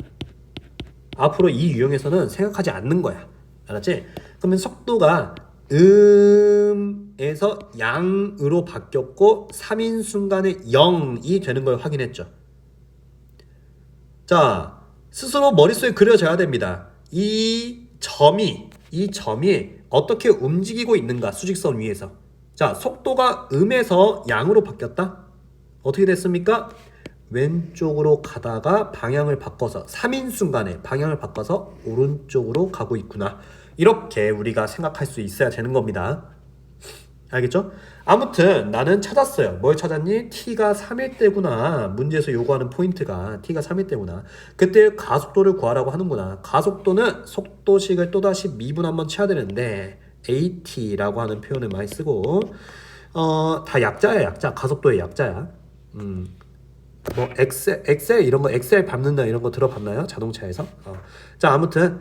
앞으로 이 유형에서는 생각하지 않는 거야. 알았지? 그러면 속도가 음에서 양으로 바뀌었고 3인 순간에 0이 되는 걸 확인했죠. 자, 스스로 머릿속에 그려져야 됩니다. 이 점이 어떻게 움직이고 있는가, 수직선 위에서. 자, 속도가 음에서 양으로 바뀌었다. 어떻게 됐습니까? 왼쪽으로 가다가 방향을 바꿔서 3인 순간에 방향을 바꿔서 오른쪽으로 가고 있구나. 이렇게 우리가 생각할 수 있어야 되는 겁니다. 알겠죠? 아무튼 나는 찾았어요. 뭘 찾았니? t가 3일 때구나. 문제에서 요구하는 포인트가 t가 3일 때구나. 그때 가속도를 구하라고 하는구나. 가속도는 속도식을 또다시 미분 한번 쳐야 되는데 at라고 하는 표현을 많이 쓰고, 다 약자야. 약자. 가속도의 약자야. 뭐 엑셀 이런 거, 엑셀 밟는다 이런 거 들어봤나요? 자동차에서. 자, 아무튼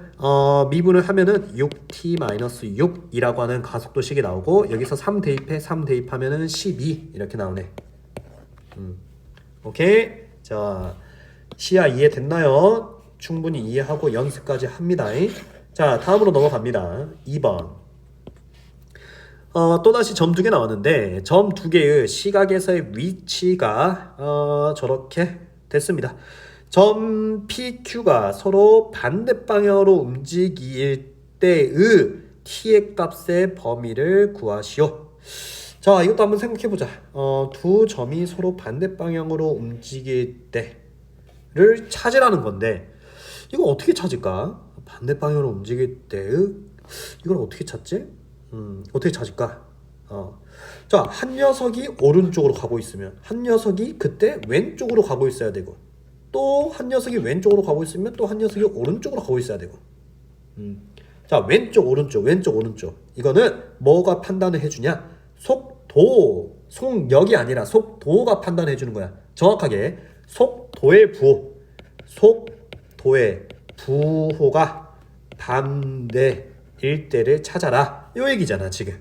미분을 하면은 6t-6이라고 하는 가속도식이 나오고, 여기서 3 대입하면은 12 이렇게 나오네. 오케이. 자, 시야 이해됐나요? 충분히 이해하고 연습까지 합니다. 자, 다음으로 넘어갑니다. 2번. 또다시 점 2개 나왔는데, 점 2개의 시각에서의 위치가 저렇게 됐습니다. 점 PQ가 서로 반대 방향으로 움직일 때의 t의 값의 범위를 구하시오. 자, 이것도 한번 생각해보자. 두 점이 서로 반대 방향으로 움직일 때를 찾으라는 건데, 이거 어떻게 찾을까? 반대 방향으로 움직일 때의, 이걸 어떻게 찾지? 어떻게 찾을까? 자, 한 녀석이 오른쪽으로 가고 있으면 한 녀석이 그때 왼쪽으로 가고 있어야 되고, 또 한 녀석이 왼쪽으로 가고 있으면 또 한 녀석이 오른쪽으로 가고 있어야 되고. 자, 왼쪽 오른쪽 이거는 뭐가 판단을 해주냐? 속력이 아니라 속도가 판단해 주는 거야. 정확하게 속도의 부호가 반대일 때를 찾아라, 요 얘기잖아 지금.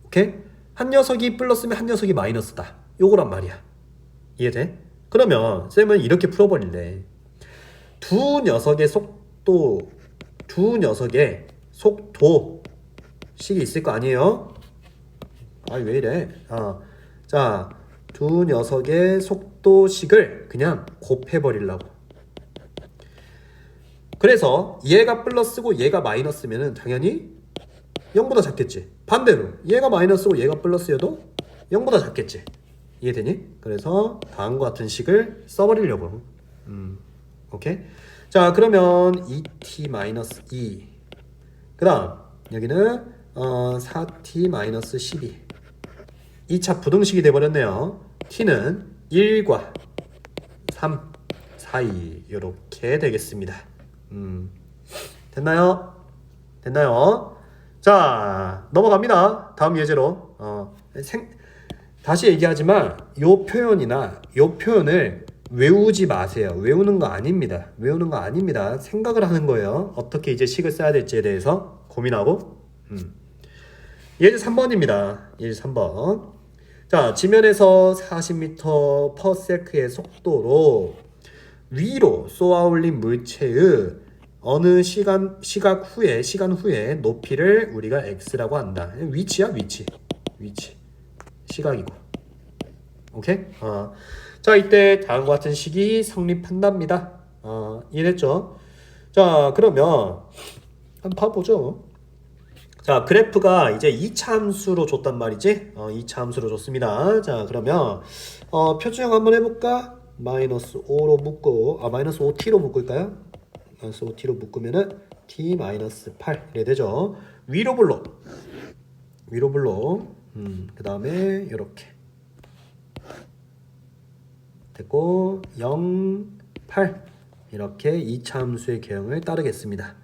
오케이? 한 녀석이 플러스면 한 녀석이 마이너스다, 요거란 말이야. 이해돼? 그러면 쌤은 이렇게 풀어버릴래. 두 녀석의 속도식이 있을 거 아니에요? 왜 이래? 자, 두 녀석의 속도식을 그냥 곱해버리려고. 그래서 얘가 플러스고 얘가 마이너스면은 당연히 0보다 작겠지. 반대로 얘가 마이너스고 얘가 플러스여도 0보다 작겠지. 이해되니? 그래서 다음과 같은 식을 써버리려고. 오케이? 자, 그러면 2t-2. 그 다음 여기는 4t-12. 2차 부등식이 돼버렸네요. t는 1과 3 사이 이렇게 되겠습니다. 됐나요? 자, 넘어갑니다. 다음 예제로. 다시 얘기하지만 요 표현이나 요 표현을 외우지 마세요. 외우는 거 아닙니다. 외우는 거 아닙니다. 생각을 하는 거예요. 어떻게 이제 식을 써야 될지에 대해서 고민하고. 예제 3번입니다. 예제 3번. 자, 지면에서 40m/s의 속도로 위로 쏘아 올린 물체의 어느 시간 후에 높이를 우리가 x라고 한다. 위치야, 위치. 시각이고. 오케이? 자, 이때 다음과 같은 식이 성립한답니다. 이해됐죠? 자, 그러면 한번 봐보죠. 자, 그래프가 이제 2차 함수로 줬단 말이지. 2차 함수로 줬습니다. 자, 그러면 표준형 한번 해볼까? -5로 묶고, -5t로 묶을까요? -5t로 묶으면은 t-8 이래 되죠. 위로 불러. 그 다음에 이렇게 됐고 0, 8 이렇게 2차 함수의 개형을 따르겠습니다.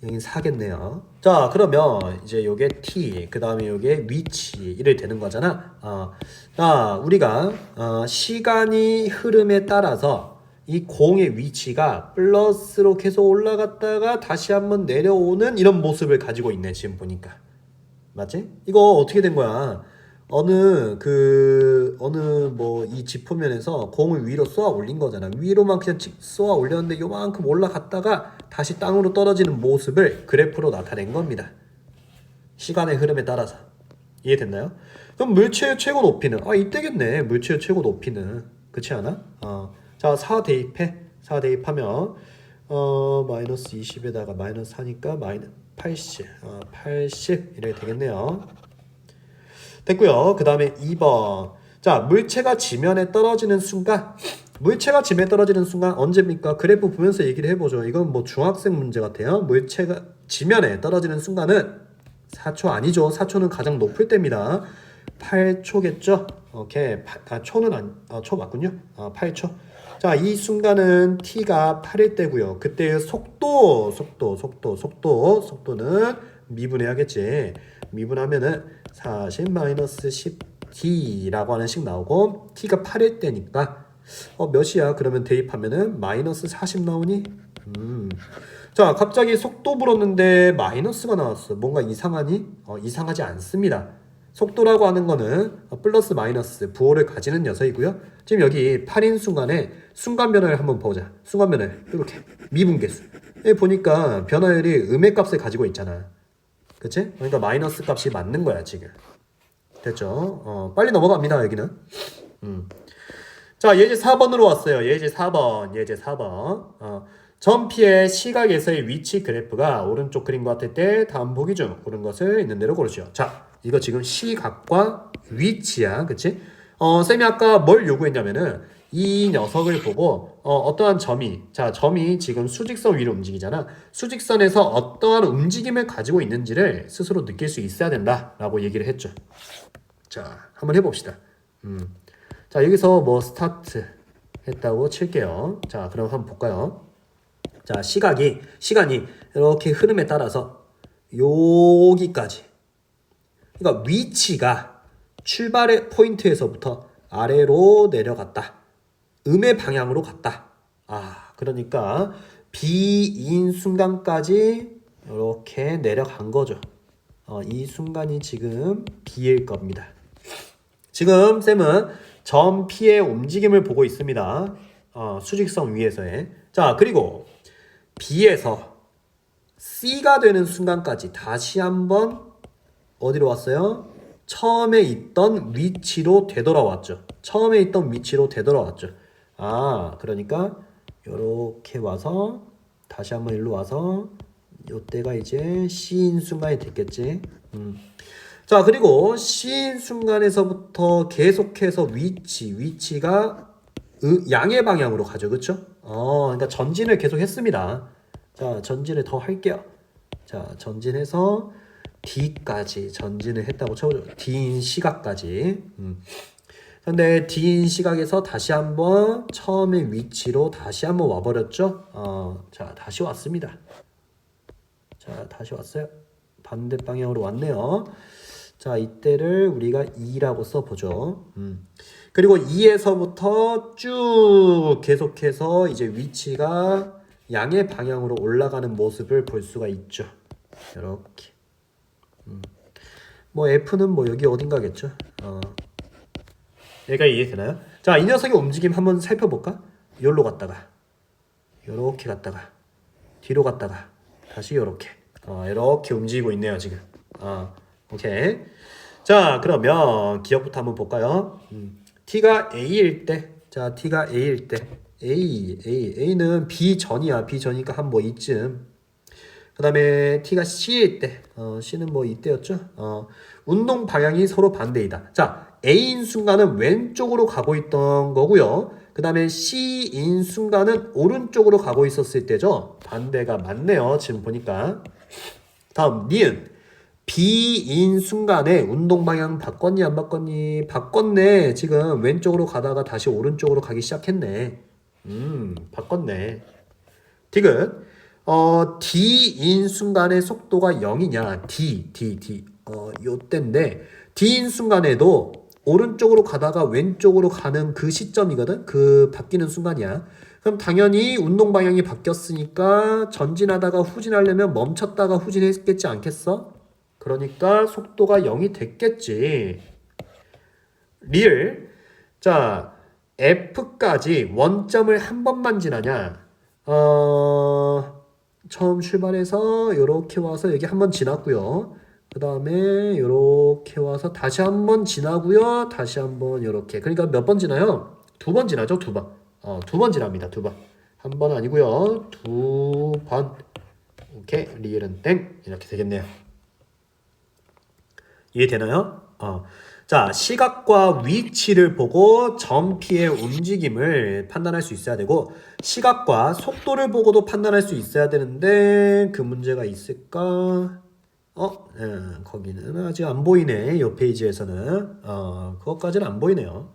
여긴 4겠네요. 자, 그러면 이제 요게 t, 그 다음에 요게 위치 이래 되는 거잖아. 자, 우리가 시간이 흐름에 따라서 이 공의 위치가 플러스로 계속 올라갔다가 다시 한번 내려오는 이런 모습을 가지고 있네, 지금 보니까. 맞지? 이거 어떻게 된 거야? 어느 뭐 이 지표면에서 공을 위로 쏘아 올린 거잖아. 위로만 그냥 쏘아 올렸는데 요만큼 올라갔다가 다시 땅으로 떨어지는 모습을 그래프로 나타낸 겁니다. 시간의 흐름에 따라서. 이해됐나요? 그럼 물체의 최고 높이는 이때겠네. 물체의 최고 높이는 그렇지 않아? 자, 4 대입해. 4 대입하면 마이너스 20에다가 마이너스 4니까 마이너스 80 이렇게 되겠네요. 됐고요. 그 다음에 2번. 자, 물체가 지면에 떨어지는 순간 언제입니까? 그래프 보면서 얘기를 해보죠. 이건 뭐 중학생 문제 같아요. 물체가 지면에 떨어지는 순간은 4초 아니죠. 4초는 가장 높을 때입니다. 8초겠죠? 오케이. 초 맞군요. 8초. 자, 이 순간은 t가 8일 때고요. 그때의 속도는 미분해야겠지. 미분하면은 40-10t라고 하는 식 나오고 t가 8일 때니까 몇이야? 그러면 대입하면은 마이너스 40 나오니? 자, 갑자기 속도 불었는데 마이너스가 나왔어. 뭔가 이상하니? 이상하지 않습니다. 속도라고 하는 거는 플러스 마이너스 부호를 가지는 녀석이고요. 지금 여기 8인 순간에 순간 변화를 한번 보자. 순간 변화를 이렇게 미분계수. 보니까 변화율이 음의 값을 가지고 있잖아. 그치? 그러니까 마이너스 값이 맞는 거야 지금. 됐죠? 빨리 넘어갑니다 여기는. 자, 예제 4번으로 왔어요. 예제 4번. 점피의 시각에서의 위치 그래프가 오른쪽 그림과 같을 때 다음 보기 중 고른 것을 있는 대로 고르시오. 자, 이거 지금 시각과 위치야. 그치? 쌤이 아까 뭘 요구했냐면은 이 녀석을 보고 어떠한 점이 지금 수직선 위로 움직이잖아. 수직선에서 어떠한 움직임을 가지고 있는지를 스스로 느낄 수 있어야 된다라고 얘기를 했죠. 자, 한번 해봅시다. 자, 여기서 뭐 스타트 했다고 칠게요. 자, 그럼 한번 볼까요? 자, 시간이 이렇게 흐름에 따라서 여기까지. 그러니까 위치가 출발의 포인트에서부터 아래로 내려갔다. 음의 방향으로 갔다. 그러니까 B인 순간까지 이렇게 내려간 거죠. 이 순간이 지금 B일 겁니다. 지금 쌤은 점 P의 움직임을 보고 있습니다. 수직선 위에서의. 자, 그리고 B에서 C가 되는 순간까지 다시 한번 어디로 왔어요? 처음에 있던 위치로 되돌아왔죠. 그러니까 이렇게 와서 다시 한번 일로 와서 이때가 이제 C인 순간이 됐겠지. 자, 그리고 C인 순간에서부터 계속해서 위치가 양의 방향으로 가죠. 그쵸? 그러니까 전진을 계속 했습니다. 자, 전진을 더 할게요. 자, 전진해서 D까지 전진을 했다고 쳐보죠. D인 시각까지. 근데 D인 시각에서 다시 한번 처음의 위치로 다시 한번 와버렸죠. 자, 다시 왔습니다. 자, 다시 왔어요. 반대 방향으로 왔네요. 자, 이때를 우리가 2라고 써보죠. 그리고 2에서부터 쭉 계속해서 이제 위치가 양의 방향으로 올라가는 모습을 볼 수가 있죠. 이렇게. 뭐 F는 뭐 여기 어딘가겠죠. 얘가 이해되나요? 자, 이 녀석의 움직임 한번 살펴볼까? 여기로 갔다가 요렇게 갔다가 뒤로 갔다가 다시 요렇게 이렇게 움직이고 있네요 지금. 오케이. 자, 그러면 기억부터 한번 볼까요? t가 a일 때, 자, t가 a일 때 a는 b 전이야. b 전이니까 한 뭐 이쯤. 그 다음에 t가 c일 때, c는 뭐 이때였죠. 운동 방향이 서로 반대이다. 자, a인 순간은 왼쪽으로 가고 있던 거고요. 그 다음에 c인 순간은 오른쪽으로 가고 있었을 때죠. 반대가 맞네요 지금 보니까. 다음 니은 b인 순간에 운동 방향 바꿨니 안 바꿨니? 바꿨네. 지금 왼쪽으로 가다가 다시 오른쪽으로 가기 시작했네. 바꿨네. 디귿 D인 순간의 속도가 0이냐? D. 요때인데 D인 순간에도 오른쪽으로 가다가 왼쪽으로 가는 그 시점이거든? 그 바뀌는 순간이야. 그럼 당연히 운동 방향이 바뀌었으니까 전진하다가 후진하려면 멈췄다가 후진했겠지 않겠어? 그러니까 속도가 0이 됐겠지. 리을. 자, F까지 원점을 한 번만 지나냐? 처음 출발해서 이렇게 와서 여기 한 번 지났고요. 그 다음에 이렇게 와서 다시 한 번 지나고요. 다시 한 번 이렇게. 그러니까 몇 번 지나요? 2번 지나죠. 2번. 2번 지납니다. 2번. 한 번 아니고요. 2번. 오케이. 리을은 땡. 이렇게 되겠네요. 이해되나요? 자, 시각과 위치를 보고 점 P의 움직임을 판단할 수 있어야 되고 시각과 속도를 보고도 판단할 수 있어야 되는데 그 문제가 있을까? 거기는 아직 안 보이네. 이 페이지에서는 그것까지는 안 보이네요.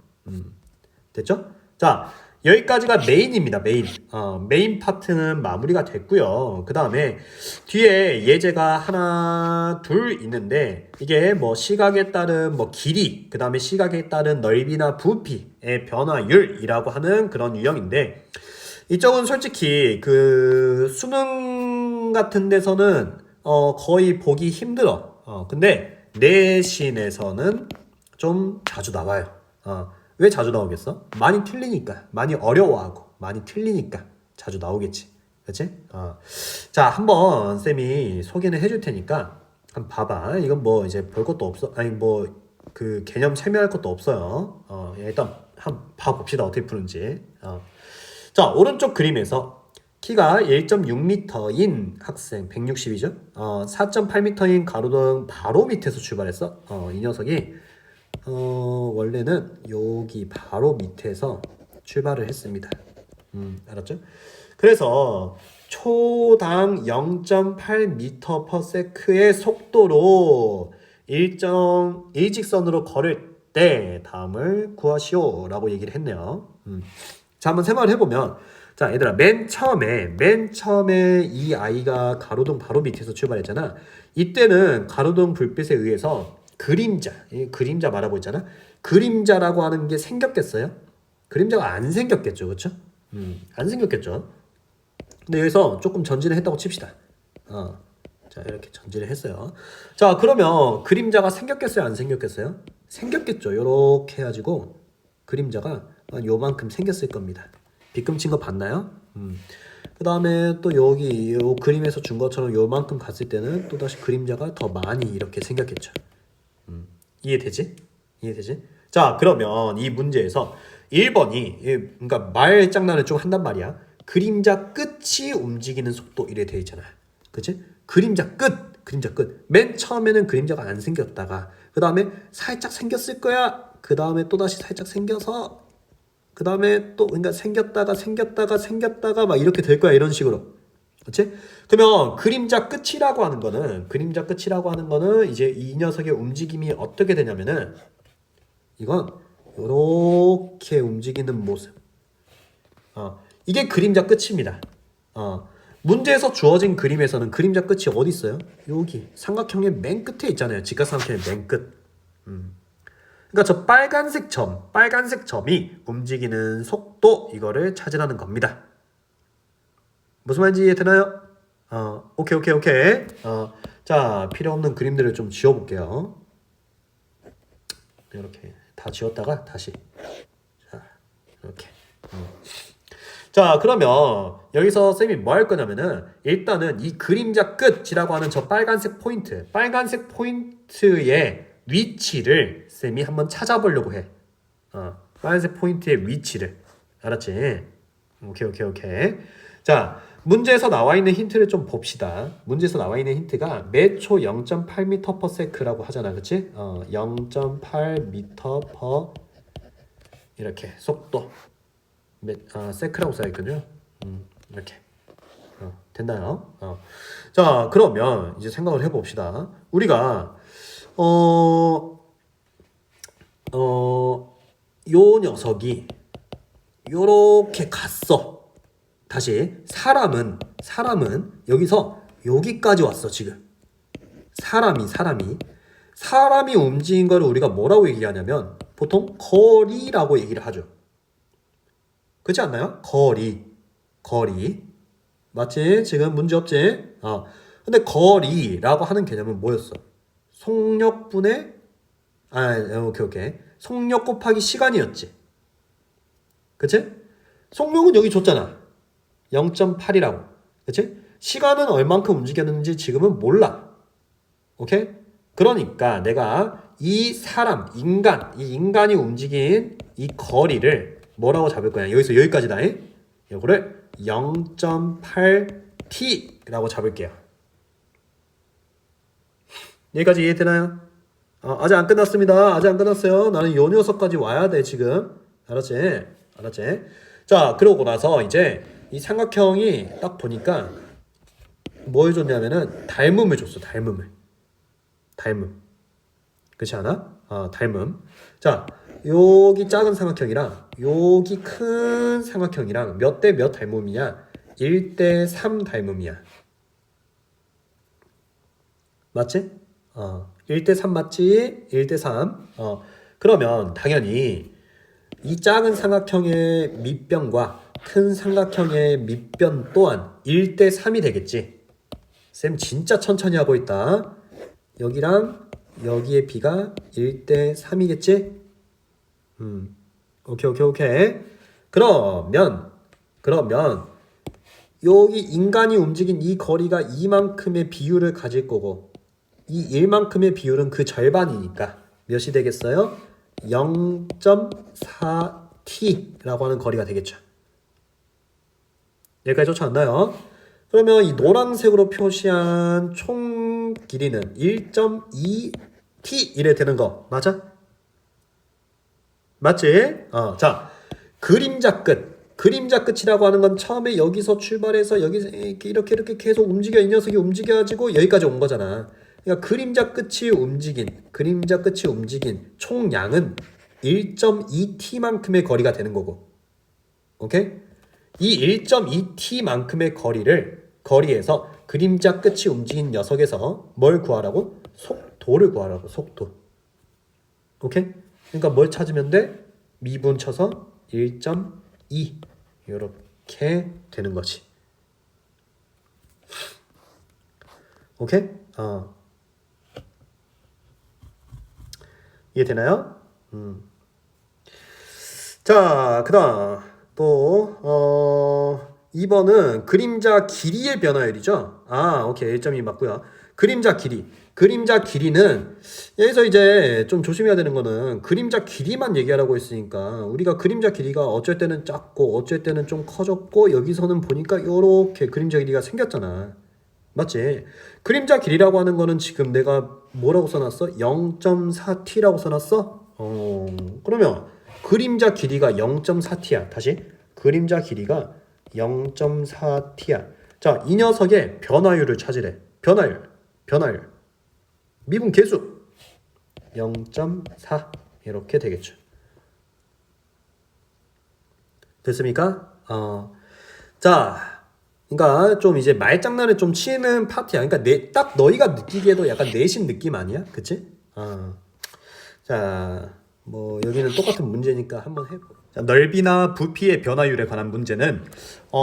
됐죠? 자, 여기까지가 메인입니다. 메인 파트는 마무리가 됐고요. 그 다음에 뒤에 예제가 하나, 둘 있는데 이게 뭐 시각에 따른 뭐 길이, 그 다음에 시각에 따른 넓이나 부피의 변화율이라고 하는 그런 유형인데 이쪽은 솔직히 그 수능 같은 데서는 거의 보기 힘들어. 근데 내신에서는 좀 자주 나와요. 왜 자주 나오겠어? 많이 틀리니까. 많이 어려워하고 많이 틀리니까 자주 나오겠지. 그치? 자, 한번 쌤이 소개는 해줄 테니까 한번 봐봐. 이건 뭐 이제 볼 것도 없어. 아니 뭐 그 개념 설명할 것도 없어요. 일단 한번 봐봅시다. 어떻게 푸는지. 자, 오른쪽 그림에서 키가 1.6m인 학생 160이죠. 4.8m인 가로등 바로 밑에서 출발했어. 이 녀석이 원래는 여기 바로 밑에서 출발을 했습니다. 알았죠? 그래서 초당 0.8m/s의 속도로 일직선으로 걸을 때 다음을 구하시오 라고 얘기를 했네요. 자, 한번 생각을 해보면 자, 얘들아, 맨 처음에 이 아이가 가로등 바로 밑에서 출발했잖아. 이때는 가로등 불빛에 의해서 그림자 말하고 있잖아. 그림자라고 하는 게 생겼겠어요? 그림자가 안 생겼겠죠, 그렇죠? 안 생겼겠죠. 근데 여기서 조금 전진을 했다고 칩시다. 자, 이렇게 전진을 했어요. 자, 그러면 그림자가 생겼겠어요, 안 생겼겠어요? 생겼겠죠. 요렇게 해가지고 그림자가 한 요만큼 생겼을 겁니다. 빗금친 거 봤나요? 그 다음에 또 여기 요 그림에서 준 것처럼 요만큼 갔을 때는 또 다시 그림자가 더 많이 이렇게 생겼겠죠. 이해되지? 자, 그러면 이 문제에서 1번이 그러니까 말장난을 좀 한단 말이야. 그림자 끝이 움직이는 속도 이래 돼 있잖아. 그치? 그림자 끝. 맨 처음에는 그림자가 안 생겼다가 그 다음에 살짝 생겼을 거야. 그 다음에 또 다시 살짝 생겨서 그 다음에 또 그러니까 생겼다가 막 이렇게 될 거야. 이런 식으로. 그렇지? 그러면 그림자 끝이라고 하는 거는 이제 이 녀석의 움직임이 어떻게 되냐면은 이건 이렇게 움직이는 모습. 이게 그림자 끝입니다. 문제에서 주어진 그림에서는 그림자 끝이 어디 있어요? 여기 삼각형의 맨 끝에 있잖아요. 직각삼각형의 맨 끝. 그러니까 저 빨간색 점이 움직이는 속도 이거를 찾으라는 겁니다. 무슨 말인지 이해되나요? 오케이. 자, 필요 없는 그림들을 좀 지워볼게요. 이렇게 다 지웠다가 다시. 자, 이렇게. 자, 그러면 여기서 쌤이 뭐 할 거냐면은 일단은 이 그림자 끝이라고 하는 저 빨간색 포인트의 위치를 쌤이 한번 찾아보려고 해. 빨간색 포인트의 위치를. 알았지? 오케이. 자, 문제에서 나와 있는 힌트를 좀 봅시다. 문제에서 나와 있는 힌트가 매초 0.8m/s라고 하잖아. 그치? 0.8m/, 이렇게 속도. 세크라고 써있거든요. 이렇게. 됐나요? 자, 그러면 이제 생각을 해봅시다. 우리가 요 녀석이 요렇게 갔어. 다시 사람은 여기서 여기까지 왔어. 지금 사람이 움직인 거를 우리가 뭐라고 얘기하냐면 보통 거리라고 얘기를 하죠. 그렇지 않나요? 거리 맞지? 지금 문제 없지? 근데 거리라고 하는 개념은 뭐였어? 속력분의 오케이. 속력 곱하기 시간이었지. 그치? 속력은 여기 줬잖아. 0.8이라고. 그치? 시간은 얼만큼 움직였는지 지금은 몰라. 오케이? 그러니까 내가 이 인간이 움직인 이 거리를 뭐라고 잡을 거야? 여기서 여기까지다. 이거를 0.8t라고 잡을게요. 여기까지 이해되나요? 아직 안 끝났습니다. 아직 안 끝났어요. 나는 요 녀석까지 와야 돼 지금. 알았지? 자, 그러고 나서 이제 이 삼각형이 딱 보니까 뭐 해줬냐면은 닮음을 줬어. 닮음. 그렇지 않아? 닮음. 자, 여기 작은 삼각형이랑 여기 큰 삼각형이랑 몇 대 몇 닮음이냐? 1대 3 닮음이야. 맞지? 1대 3 맞지? 1대 3. 그러면 당연히 이 작은 삼각형의 밑변과 큰 삼각형의 밑변 또한 1대 3이 되겠지. 쌤 진짜 천천히 하고 있다. 여기랑 여기의 비가 1대 3이겠지? 오케이. 그러면 여기 인간이 움직인 이 거리가 이만큼의 비율을 가질 거고 이 1만큼의 비율은 그 절반이니까 몇이 되겠어요? 0.4t라고 하는 거리가 되겠죠. 여기까지 쫓아왔나요? 그러면 이 노란색으로 표시한 총 길이는 1.2t 이래 되는 거 맞아? 맞지? 자, 그림자 끝이라고 하는 건 처음에 여기서 출발해서 여기서 이렇게 계속 움직여 이 녀석이 움직여가지고 여기까지 온 거잖아. 그러니까 그림자 끝이 움직인 총량은 1.2t만큼의 거리가 되는 거고. 오케이? 이 1.2t만큼의 거리에서 그림자 끝이 움직인 녀석에서 뭘 구하라고? 속도를 구하라고. 속도. 오케이? 그러니까 뭘 찾으면 돼? 미분 쳐서 1.2 이렇게 되는 거지. 오케이? 이해되나요? 자, 그다음 또 2번은 그림자 길이의 변화율이죠. 오케이. 1.2 맞고요. 그림자 길이는 여기서 이제 좀 조심해야 되는 거는 그림자 길이만 얘기하라고 했으니까 우리가 그림자 길이가 어쩔 때는 작고 어쩔 때는 좀 커졌고 여기서는 보니까 요렇게 그림자 길이가 생겼잖아. 맞지? 그림자 길이라고 하는 거는 지금 내가 뭐라고 써놨어? 0.4t라고 써놨어? 그러면 그림자 길이가 0.4t야. 다시 그림자 길이가 0.4t야. 자, 이 녀석의 변화율을 찾으래. 변화율 미분 계수 0.4 이렇게 되겠죠. 됐습니까? 자, 그러니까 좀 이제 말장난을 좀 치는 파트야. 그러니까 딱 너희가 느끼기에도 약간 내신 느낌 아니야? 그치? 자, 뭐 여기는 똑같은 문제니까 한번 해보. 자, 넓이나 부피의 변화율에 관한 문제는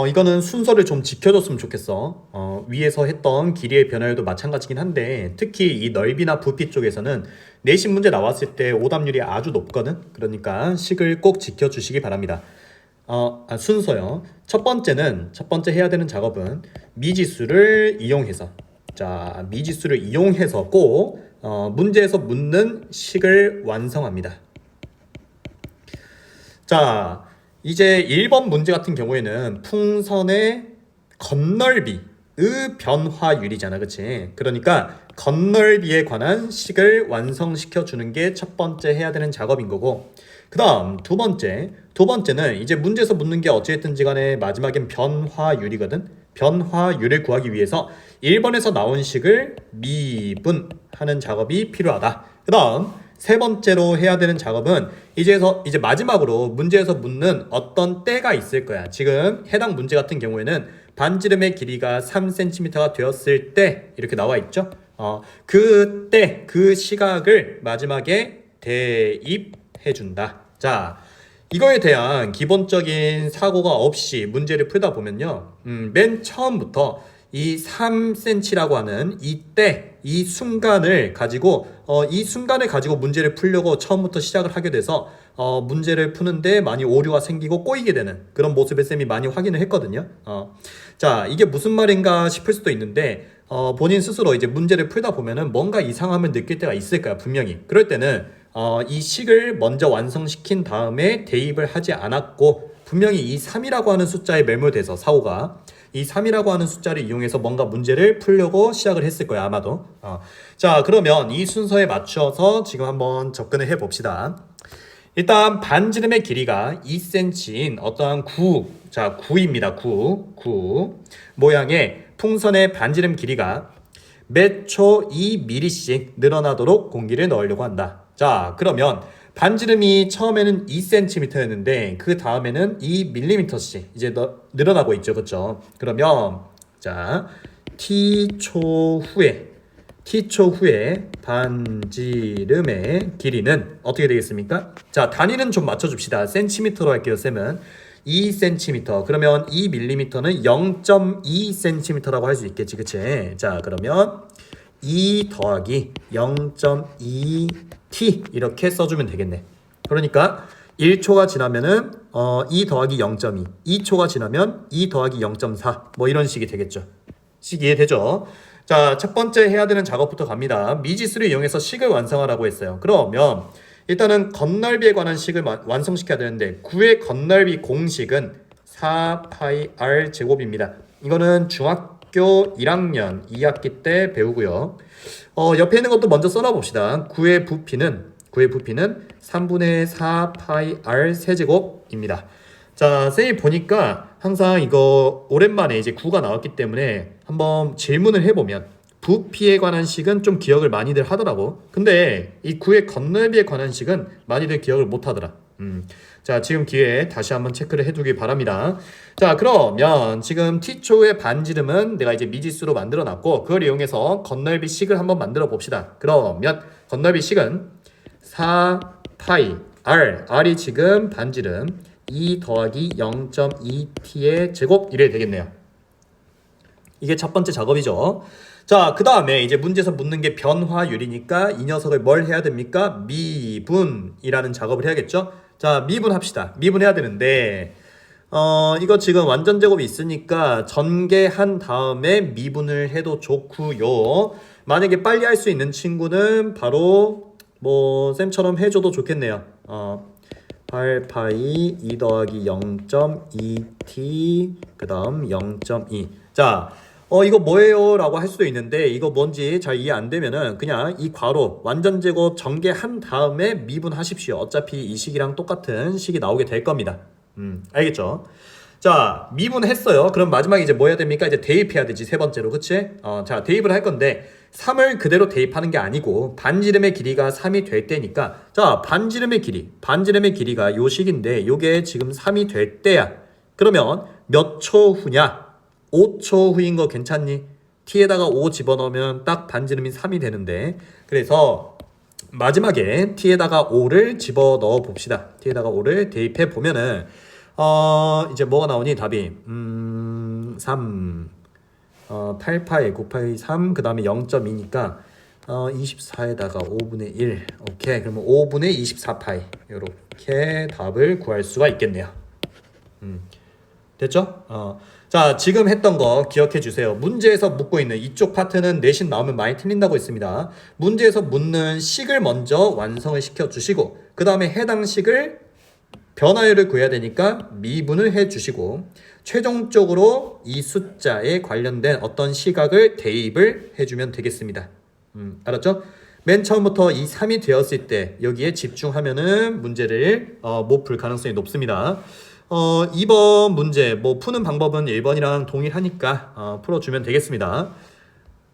이거는 순서를 좀 지켜줬으면 좋겠어. 위에서 했던 길이의 변화율도 마찬가지긴 한데 특히 이 넓이나 부피 쪽에서는 내신 문제 나왔을 때 오답률이 아주 높거든. 그러니까 식을 꼭 지켜주시기 바랍니다. 순서요. 첫 번째 해야 되는 작업은 미지수를 이용해서, 자, 미지수를 이용해서 꼭 문제에서 묻는 식을 완성합니다. 자, 이제 1번 문제 같은 경우에는 풍선의 건널비의 변화율이잖아, 그치? 그러니까 건널비에 관한 식을 완성시켜 주는 게 첫 번째 해야 되는 작업인 거고, 그 다음 두 번째는 이제 문제에서 묻는 게 어찌됐든지 간에 마지막엔 변화율이거든. 변화율을 구하기 위해서 1번에서 나온 식을 미분하는 작업이 필요하다. 그 다음 세 번째로 해야 되는 작업은 이제 마지막으로 문제에서 묻는 어떤 때가 있을 거야. 지금 해당 문제 같은 경우에는 반지름의 길이가 3cm가 되었을 때 이렇게 나와 있죠. 그때 그 시각을 마지막에 대입해 준다. 자, 이거에 대한 기본적인 사고가 없이 문제를 풀다 보면요, 맨 처음부터 이 3cm라고 하는 이 순간을 가지고 문제를 풀려고 처음부터 시작을 하게 돼서 문제를 푸는데 많이 오류가 생기고 꼬이게 되는 그런 모습을 쌤이 많이 확인을 했거든요. 자, 이게 무슨 말인가 싶을 수도 있는데 본인 스스로 이제 문제를 풀다 보면은 뭔가 이상함을 느낄 때가 있을 거야, 분명히. 그럴 때는 이 식을 먼저 완성시킨 다음에 대입을 하지 않았고 분명히 이 3이라고 하는 숫자에 매몰돼서 사고가 이 3이라고 하는 숫자를 이용해서 뭔가 문제를 풀려고 시작을 했을 거야, 아마도. 자, 그러면 이 순서에 맞춰서 지금 한번 접근을 해봅시다. 일단 반지름의 길이가 2cm인 어떠한 자, 9입니다. 9 모양의 풍선의 반지름 길이가 몇 초 2mm씩 늘어나도록 공기를 넣으려고 한다. 자, 그러면 반지름이 처음에는 2cm였는데 그 다음에는 2mm씩 이제 늘어나고 있죠, 그렇죠? 그러면 자, t초 후에 반지름의 길이는 어떻게 되겠습니까? 자, 단위는 좀 맞춰줍시다. 센티미터로 할게요, 쌤은. 2cm, 그러면 2mm는 0.2cm라고 할 수 있겠지, 그치? 자, 그러면 2 더하기 0.2t 이렇게 써주면 되겠네. 그러니까 1초가 지나면은 2 더하기 0.2, 2초가 지나면 2 더하기 0.4 뭐 이런 식이 되겠죠. 식 이해되죠? 자, 첫 번째 해야 되는 작업부터 갑니다. 미지수를 이용해서 식을 완성하라고 했어요. 그러면 일단은 건널비에 관한 식을 완성시켜야 되는데 9의 건널비 공식은 4파이 제곱입니다. 이거는 중학교 1학년 2학기 때 배우고요. 옆에 있는 것도 먼저 써놔봅시다. 9의 부피는 3분의 4파이 세제곱입니다. 자, 쌤이 보니까 항상 이거 오랜만에 이제 9가 나왔기 때문에 한번 질문을 해보면 부피에 관한 식은 좀 기억을 많이들 하더라고. 근데 이 9의 건널비에 관한 식은 많이들 기억을 못 하더라. 자, 지금 기회에 다시 한번 체크를 해두길 바랍니다. 자, 그러면 지금 t초의 반지름은 내가 이제 미지수로 만들어 놨고 그걸 이용해서 건널비 식을 한번 만들어 봅시다. 그러면 건널비 식은 4파이 r이 지금 반지름 2 더하기 0.2t의 제곱 이래 되겠네요. 이게 첫 번째 작업이죠. 자, 그 다음에 이제 문제에서 묻는 게 변화율이니까 이 녀석을 뭘 해야 됩니까? 미분이라는 작업을 해야겠죠? 자, 미분합시다. 미분해야 되는데 이거 지금 완전 제곱이 있으니까 전개한 다음에 미분을 해도 좋고요. 만약에 빨리 할 수 있는 친구는 바로 뭐 쌤처럼 해줘도 좋겠네요. 8파이 2 더하기 0.2t 그 다음 0.2. 자, 이거 뭐예요? 라고 할 수도 있는데 이거 뭔지 잘 이해 안 되면은 그냥 이 괄호 완전 제곱 전개한 다음에 미분하십시오. 어차피 이 식이랑 똑같은 식이 나오게 될 겁니다. 알겠죠? 자, 미분했어요. 그럼 마지막에 이제 뭐 해야 됩니까? 이제 대입해야 되지, 세 번째로. 그치? 자, 대입을 할 건데 3을 그대로 대입하는 게 아니고 반지름의 길이가 3이 될 때니까 자, 반지름의 길이가 요 식인데 요게 지금 3이 될 때야. 그러면 몇 초 후냐? 5초 후인 거 괜찮니? t에다가 5 집어넣으면 딱 반지름이 3이 되는데 그래서 마지막에 t에다가 5를 집어 넣어 봅시다. t에다가 5를 대입해 보면은 이제 뭐가 나오니 답이 3 8파이 9파이 3 그 다음에 0.2니까 24에다가 5분의 1 오케이 그러면 5분의 24파이 이렇게 답을 구할 수가 있겠네요. 됐죠? 자 지금 했던 거 기억해 주세요. 문제에서 묻고 있는 이쪽 파트는 내신 나오면 많이 틀린다고 했습니다. 문제에서 묻는 식을 먼저 완성을 시켜 주시고 그 다음에 해당 식을 변화율을 구해야 되니까 미분을 해 주시고 최종적으로 이 숫자에 관련된 어떤 시각을 대입을 해주면 되겠습니다. 알았죠? 맨 처음부터 이 3이 되었을 때 여기에 집중하면은 문제를 못 풀 가능성이 높습니다. 2번 문제 뭐 푸는 방법은 1번이랑 동일하니까 풀어주면 되겠습니다.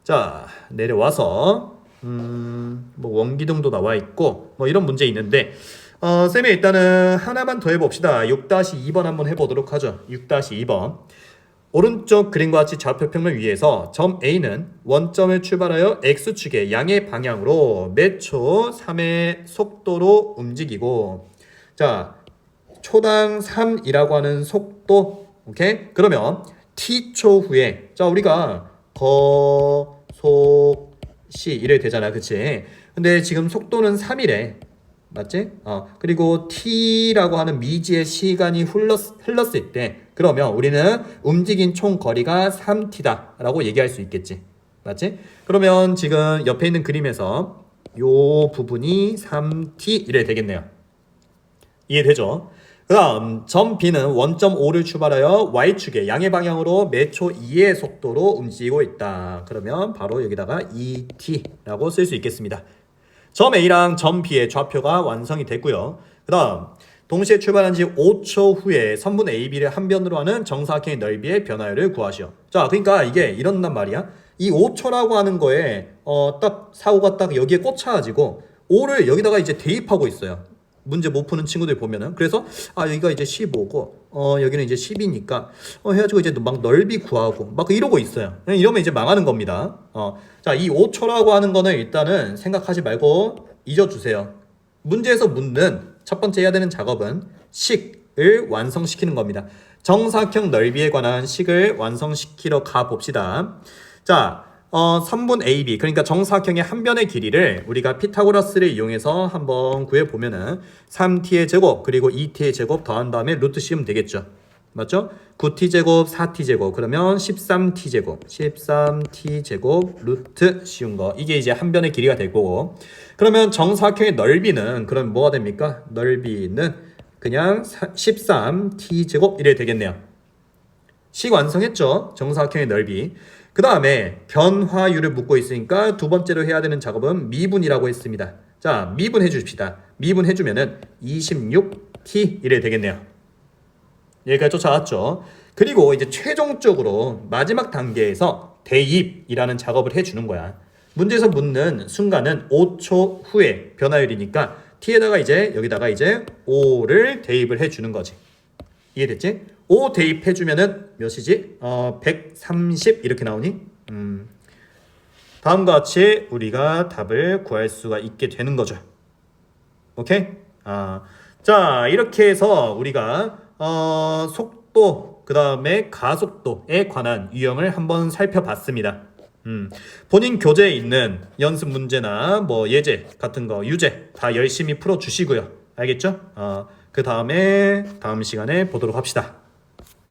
자 내려와서 뭐 원기둥도 나와 있고 뭐 이런 문제 있는데 쌤이 일단은 하나만 더 해봅시다. 6-2번 한번 해보도록 하죠. 6-2번 오른쪽 그림과 같이 좌표평면 위에서 점 A는 원점을 출발하여 X축의 양의 방향으로 몇 초 3의 속도로 움직이고 자 초당 3이라고 하는 속도 오케이? 그러면 t초 후에 자 우리가 거속시 이래 되잖아 그치? 근데 지금 속도는 3이래 맞지? 그리고 t라고 하는 미지의 시간이 흘렀을 때 그러면 우리는 움직인 총 거리가 3t다 라고 얘기할 수 있겠지 맞지? 그러면 지금 옆에 있는 그림에서 요 부분이 3t 이래 되겠네요. 이해되죠? 그 다음 점 B는 원점 O를 출발하여 Y축의 양의 방향으로 매초 2의 속도로 움직이고 있다. 그러면 바로 여기다가 2t라고 쓸 수 있겠습니다. 점 A랑 점 B의 좌표가 완성이 됐고요. 그 다음 동시에 출발한 지 5초 후에 선분 AB를 한 변으로 하는 정사각형의 넓이의 변화율을 구하시오. 자 그러니까 이게 이런단 말이야. 이 5초라고 하는 거에 딱 사고가 딱 여기에 꽂혀가지고 5를 여기다가 이제 대입하고 있어요. 문제 못 푸는 친구들 보면은 그래서 여기가 이제 15고 여기는 이제 10이니까 해가지고 이제 막 넓이 구하고 막 이러고 있어요. 이러면 이제 망하는 겁니다. 자, 이 5초라고 하는 거는 일단은 생각하지 말고 잊어주세요. 문제에서 묻는 첫 번째 해야 되는 작업은 식을 완성시키는 겁니다. 정사각형 넓이에 관한 식을 완성시키러 가봅시다. 자, 선분 AB 그러니까 정사각형의 한 변의 길이를 우리가 피타고라스를 이용해서 한번 구해보면은 3t의 제곱 그리고 2t의 제곱 더한 다음에 루트 씌우면 되겠죠. 맞죠? 9t제곱 4t제곱 그러면 13t제곱 13t제곱 루트 씌운 거 이게 이제 한 변의 길이가 될 거고 그러면 정사각형의 넓이는 그럼 뭐가 됩니까? 넓이는 그냥 13t제곱 이래 되겠네요. 식 완성했죠? 정사각형의 넓이. 그 다음에 변화율을 묻고 있으니까 두 번째로 해야 되는 작업은 미분이라고 했습니다. 자, 미분해 주십시다. 미분해주면은 26t 이래 되겠네요. 여기까지 쫓아왔죠. 그리고 이제 최종적으로 마지막 단계에서 대입이라는 작업을 해주는 거야. 문제에서 묻는 순간은 5초 후에 변화율이니까 t에다가 이제 여기다가 이제 5를 대입을 해주는 거지. 이해됐지? 5 대입해주면은 몇이지? 130 이렇게 나오니? 다음과 같이 우리가 답을 구할 수가 있게 되는 거죠. 오케이? 자 이렇게 해서 우리가 속도 그 다음에 가속도에 관한 유형을 한번 살펴봤습니다. 본인 교재에 있는 연습 문제나 뭐 예제 같은 거 유제 다 열심히 풀어주시고요. 알겠죠? 그 다음에 다음 시간에 보도록 합시다.